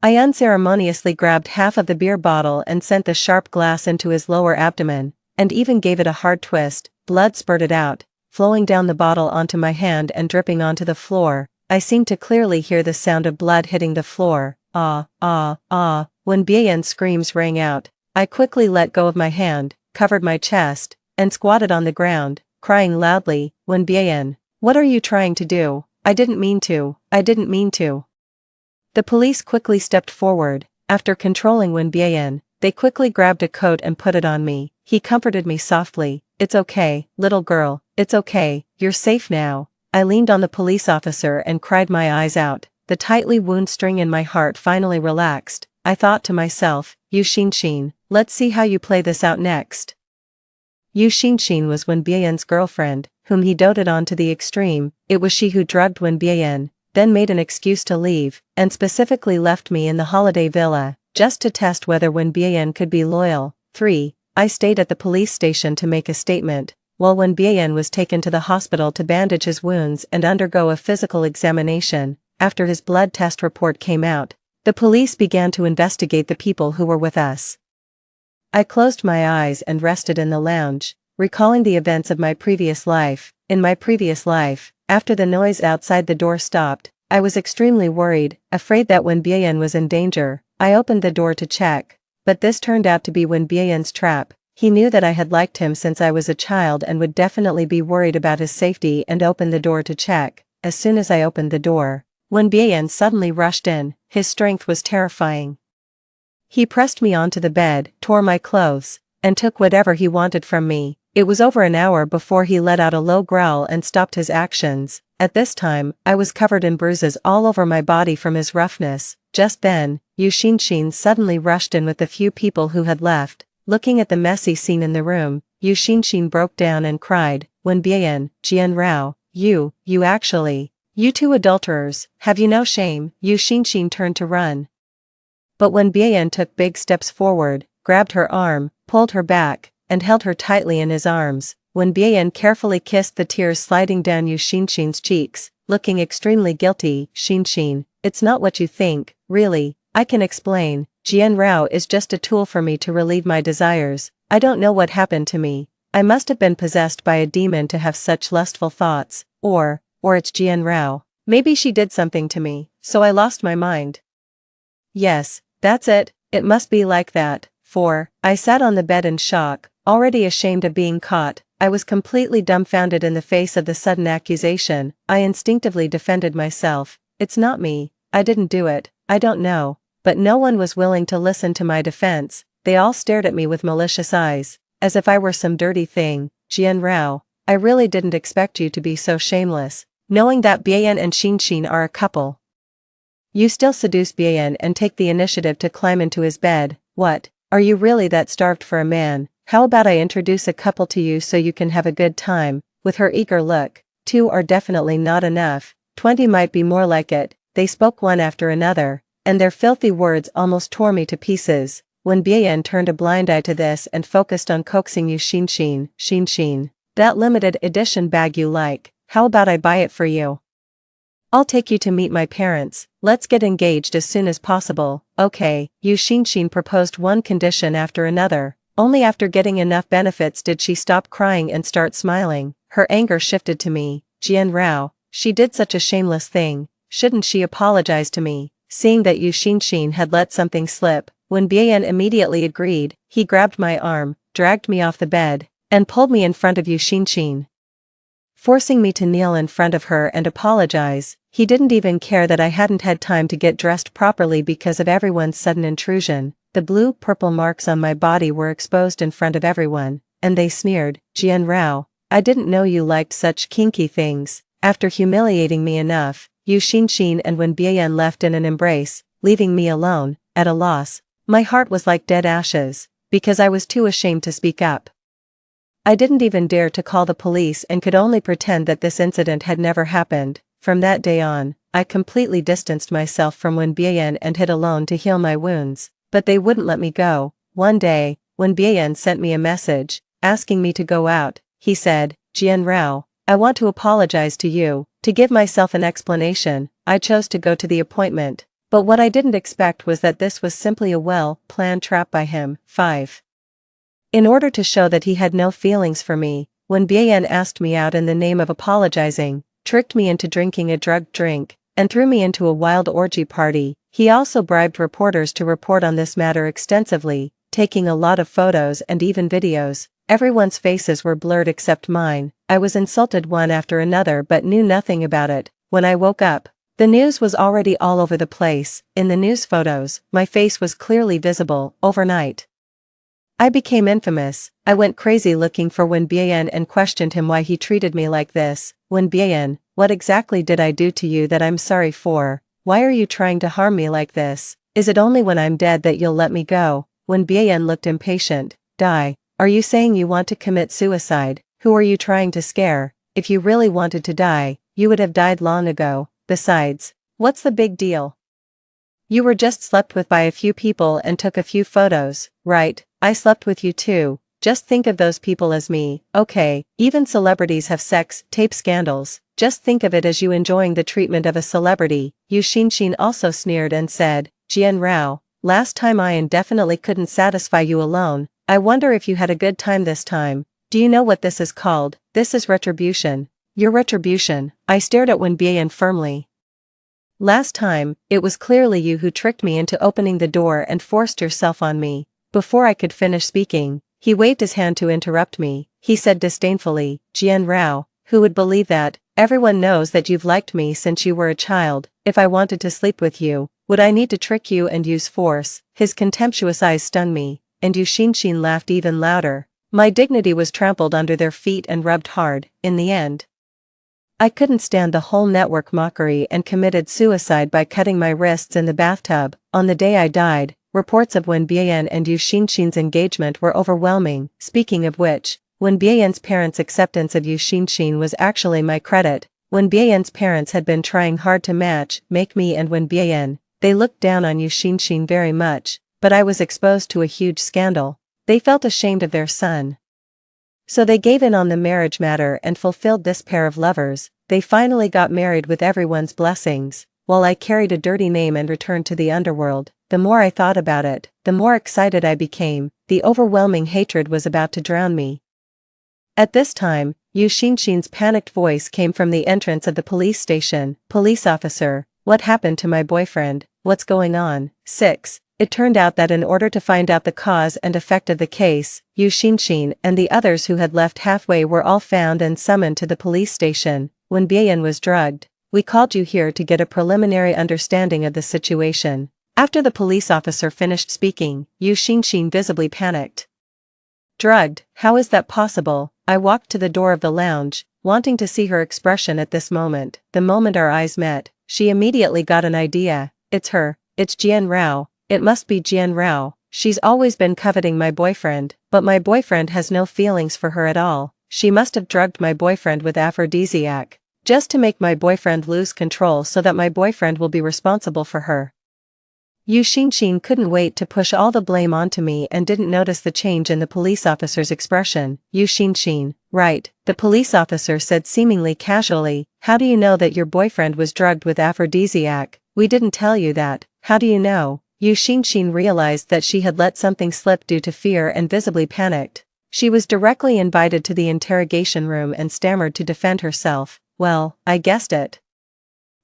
I unceremoniously grabbed half of the beer bottle and sent the sharp glass into his lower abdomen, and even gave it a hard twist. Blood spurted out, flowing down the bottle onto my hand and dripping onto the floor. I seemed to clearly hear the sound of blood hitting the floor. When Bian's screams rang out, I quickly let go of my hand, covered my chest, and squatted on the ground, crying loudly, When Bian, what are you trying to do? I didn't mean to. The police quickly stepped forward. After controlling Wen Bian, they quickly grabbed a coat and put it on me. He comforted me softly. It's okay, little girl, it's okay, you're safe now. I leaned on the police officer and cried my eyes out. The tightly wound string in my heart finally relaxed. I thought to myself, Yu Xinshin, let's see how you play this out next. Yu Xinshin was Wen Bian's girlfriend, whom he doted on to the extreme. It was she who drugged Wen Bian, then made an excuse to leave, and specifically left me in the holiday villa, just to test whether Wen Bian could be loyal. 3. I stayed at the police station to make a statement, while Wen Bian was taken to the hospital to bandage his wounds and undergo a physical examination. After his blood test report came out, the police began to investigate the people who were with us. I closed my eyes and rested in the lounge, recalling the events of my previous life. In my previous life, after the noise outside the door stopped, I was extremely worried, afraid that Wen Bian was in danger. I opened the door to check, but this turned out to be Wen Bian's trap. He knew that I had liked him since I was a child and would definitely be worried about his safety and opened the door to check. As soon as I opened the door, Wen Bian suddenly rushed in. His strength was terrifying. He pressed me onto the bed, tore my clothes, and took whatever he wanted from me. It was over an hour before he let out a low growl and stopped his actions. At this time, I was covered in bruises all over my body from his roughness. Just then, Yu Xinshin suddenly rushed in with the few people who had left. Looking at the messy scene in the room, Yu Xinshin broke down and cried, Wen Bian, Jian Rao, you two adulterers, have you no shame? Yu Xinshin turned to run. But Wen Bian took big steps forward, grabbed her arm, pulled her back, and held her tightly in his arms. Wen Bian carefully kissed the tears sliding down Yu Xinshin's cheeks, looking extremely guilty. Xinshin, it's not what you think, really, I can explain. Jian Rao is just a tool for me to relieve my desires. I don't know what happened to me. I must have been possessed by a demon to have such lustful thoughts, or it's Jian Rao. Maybe she did something to me, so I lost my mind. Yes, that's it, it must be like that. 4. I sat on the bed in shock, already ashamed of being caught. I was completely dumbfounded in the face of the sudden accusation. I instinctively defended myself. It's not me, I didn't do it, I don't know. But no one was willing to listen to my defense. They all stared at me with malicious eyes, as if I were some dirty thing. Jian Rao, I really didn't expect you to be so shameless, knowing that Bian and Xinshin are a couple. You still seduce Bian and take the initiative to climb into his bed. What, are you really that starved for a man? How about I introduce a couple to you so you can have a good time? With her eager look, 2 are definitely not enough, 20 might be more like it. They spoke one after another, and their filthy words almost tore me to pieces. When Bian turned a blind eye to this and focused on coaxing Yu Xinshin. Xinshin, that limited edition bag you like, how about I buy it for you? I'll take you to meet my parents, let's get engaged as soon as possible. Okay, Yu Xinshin proposed one condition after another. Only after getting enough benefits did she stop crying and start smiling. Her anger shifted to me. Jian Rao, she did such a shameless thing, shouldn't she apologize to me? Seeing that Yu Xinshin had let something slip, Wen Bian immediately agreed. He grabbed my arm, dragged me off the bed, and pulled me in front of Yu Xinshin, forcing me to kneel in front of her and apologize. He didn't even care that I hadn't had time to get dressed properly because of everyone's sudden intrusion. The blue-purple marks on my body were exposed in front of everyone, and they sneered, Jian Rao, I didn't know you liked such kinky things. After humiliating me enough, Yu Xinshin and Wen Bian left in an embrace, leaving me alone, at a loss. My heart was like dead ashes, because I was too ashamed to speak up. I didn't even dare to call the police and could only pretend that this incident had never happened. From that day on, I completely distanced myself from Wen Bian and hid alone to heal my wounds, but they wouldn't let me go. One day, Wen Bian sent me a message, asking me to go out. He said, Jian Rao, I want to apologize to you. To give myself an explanation, I chose to go to the appointment, but what I didn't expect was that this was simply a well-planned trap by him. 5. In order to show that he had no feelings for me, Wen Bian asked me out in the name of apologizing, tricked me into drinking a drugged drink, and threw me into a wild orgy party. He also bribed reporters to report on this matter extensively, taking a lot of photos and even videos. Everyone's faces were blurred except mine. I was insulted one after another but knew nothing about it. When I woke up, the news was already all over the place. In the news photos, my face was clearly visible. Overnight, I became infamous. I went crazy looking for Wen Bian and questioned him why he treated me like this. Wen Bian, what exactly did I do to you that I'm sorry for? Why are you trying to harm me like this? Is it only when I'm dead that you'll let me go? Wen Bian looked impatient. Die. Are you saying you want to commit suicide? Who are you trying to scare? If you really wanted to die, you would have died long ago. Besides, what's the big deal? You were just slept with by a few people and took a few photos, right? I slept with you too. Just think of those people as me. Okay, even celebrities have sex tape scandals. Just think of it as you enjoying the treatment of a celebrity. Yu Xinxin also sneered and said, Jian Rao, last time I definitely couldn't satisfy you alone. I wonder if you had a good time this time. Do you know what this is called? This is retribution. Your retribution. I stared at Wen Bian firmly. Last time, it was clearly you who tricked me into opening the door and forced yourself on me. Before I could finish speaking, he waved his hand to interrupt me. He said disdainfully, Jian Rao, who would believe that? Everyone knows that you've liked me since you were a child. If I wanted to sleep with you, would I need to trick you and use force? His contemptuous eyes stunned me, and Yu Xinxin laughed even louder. My dignity was trampled under their feet and rubbed hard. In the end, I couldn't stand the whole network mockery and committed suicide by cutting my wrists in the bathtub. On the day I died, reports of Wen Bian and Yu Xinxin's engagement were overwhelming. Speaking of which, Wen Bian's parents' acceptance of Yu Xinxin was actually my credit. Wen Bian's parents had been trying hard to make me and Wen Bian. They looked down on Yu Xinxin very much, but I was exposed to a huge scandal. They felt ashamed of their son. So they gave in on the marriage matter and fulfilled this pair of lovers. They finally got married with everyone's blessings, while I carried a dirty name and returned to the underworld. The more I thought about it, the more excited I became. The overwhelming hatred was about to drown me. At this time, Yu Xinxin's panicked voice came from the entrance of the police station. Police officer, what happened to my boyfriend? What's going on? 6. It turned out that in order to find out the cause and effect of the case, Yu Xinxin and the others who had left halfway were all found and summoned to the police station. When Bian was drugged, we called you here to get a preliminary understanding of the situation. After the police officer finished speaking, Yu Xinxin visibly panicked. Drugged? How is that possible? I walked to the door of the lounge, wanting to see her expression at this moment. The moment our eyes met, she immediately got an idea. It's her. It's Jian Rao. It must be Jian Rao. She's always been coveting my boyfriend, but my boyfriend has no feelings for her at all. She must have drugged my boyfriend with aphrodisiac, just to make my boyfriend lose control so that my boyfriend will be responsible for her. Yu Xinxin couldn't wait to push all the blame onto me and didn't notice the change in the police officer's expression. Yu Xinxin, right, the police officer said seemingly casually, how do you know that your boyfriend was drugged with aphrodisiac? We didn't tell you that. How do you know? Yu Xinxin realized that she had let something slip due to fear and visibly panicked. She was directly invited to the interrogation room and stammered to defend herself. Well, I guessed it.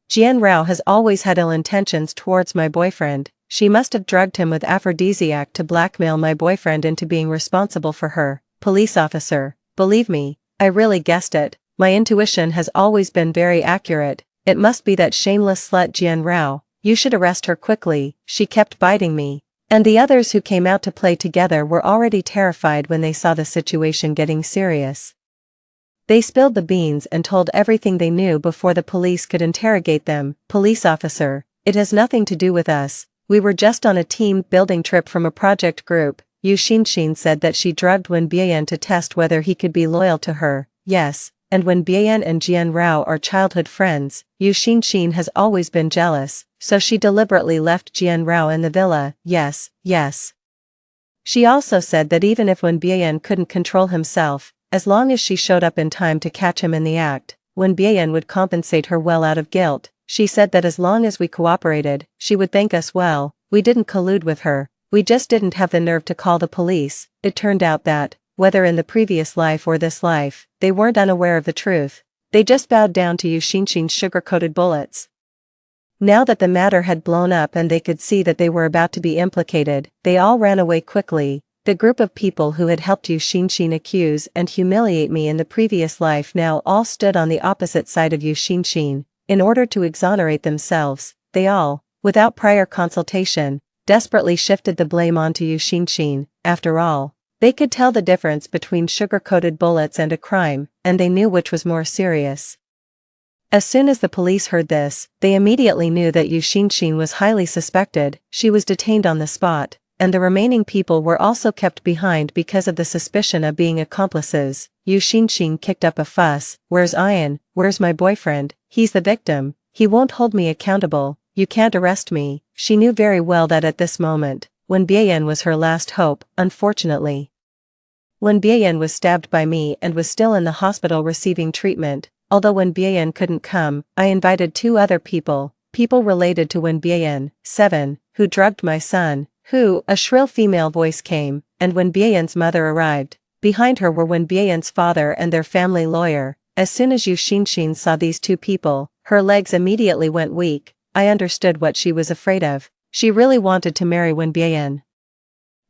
Jian Rao has always had ill intentions towards my boyfriend. She must have drugged him with aphrodisiac to blackmail my boyfriend into being responsible for her. Police officer, believe me, I really guessed it. My intuition has always been very accurate. It must be that shameless slut Jian Rao. You should arrest her quickly. She kept biting me. And the others who came out to play together were already terrified when they saw the situation getting serious. They spilled the beans and told everything they knew before the police could interrogate them. Police officer, it has nothing to do with us. We were just on a team building trip from a project group. Yu Xinxin said that she drugged Wen Bian to test whether he could be loyal to her. Yes, and when Bian and Jian Rao are childhood friends, Yu Xinxin has always been jealous, so she deliberately left Jian Rao in the villa. Yes. She also said that even if Wen Bian couldn't control himself, as long as she showed up in time to catch him in the act, Wen Bian would compensate her well out of guilt. She said that as long as we cooperated, she would thank us well. We didn't collude with her, we just didn't have the nerve to call the police. It turned out that, whether in the previous life or this life, they weren't unaware of the truth. They just bowed down to Yu Xinxin's sugar-coated bullets. Now that the matter had blown up and they could see that they were about to be implicated, they all ran away quickly. The group of people who had helped Yu Xinshin accuse and humiliate me in the previous life now all stood on the opposite side of Yu Xinshin. In order to exonerate themselves, they all, without prior consultation, desperately shifted the blame onto Yu Xinshin. After all, they could tell the difference between sugar-coated bullets and a crime, and they knew which was more serious. As soon as the police heard this, they immediately knew that Yu Xinshin was highly suspected. She was detained on the spot, and the remaining people were also kept behind because of the suspicion of being accomplices. Yu Xinshin kicked up a fuss. "Where's Ian? Where's my boyfriend? He's the victim. He won't hold me accountable. You can't arrest me." She knew very well that at this moment, Wen Bian was her last hope, unfortunately. Wen Bian was stabbed by me and was still in the hospital receiving treatment. Although Wen Bian couldn't come, I invited 2 other people related to Wen Bian, 7, who drugged my son, a shrill female voice came, and Wen Bian's mother arrived. Behind her were Wen Bian's father and their family lawyer. As soon as Yu Xinshin saw these 2 people, her legs immediately went weak. I understood what she was afraid of. She really wanted to marry Wen Bian.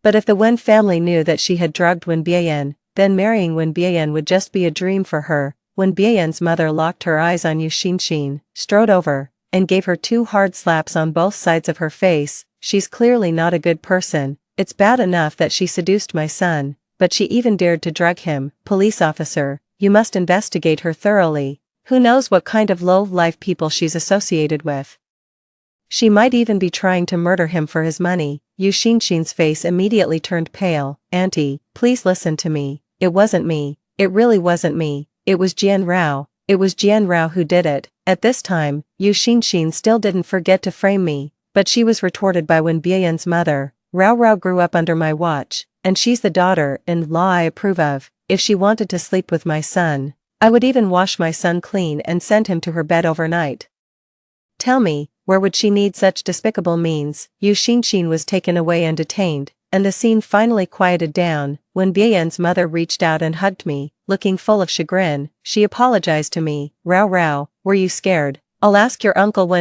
But if the Wen family knew that she had drugged Wen Bian, then marrying Wen Bian would just be a dream for her. Wen Bian's mother locked her eyes on Yu Xinshin, strode over, and gave her 2 hard slaps on both sides of her face. "She's clearly not a good person. It's bad enough that she seduced my son, but she even dared to drug him. Police officer, you must investigate her thoroughly. Who knows what kind of low-life people she's associated with. She might even be trying to murder him for his money." Yu Xinshin's face immediately turned pale. "Auntie, please listen to me. It wasn't me. It really wasn't me. It was Jian Rao. It was Jian Rao who did it." At this time, Yu Xinshin still didn't forget to frame me, but she was retorted by Wen Bian's mother. "Rao grew up under my watch, and she's the daughter-in-law I approve of. If she wanted to sleep with my son, I would even wash my son clean and send him to her bed overnight. Tell me, where would she need such despicable means?" Yu Xinshin was taken away and detained, and the scene finally quieted down. Wen Bian's mother reached out and hugged me, looking full of chagrin. She apologized to me. Rao, were you scared? I'll ask your uncle Wen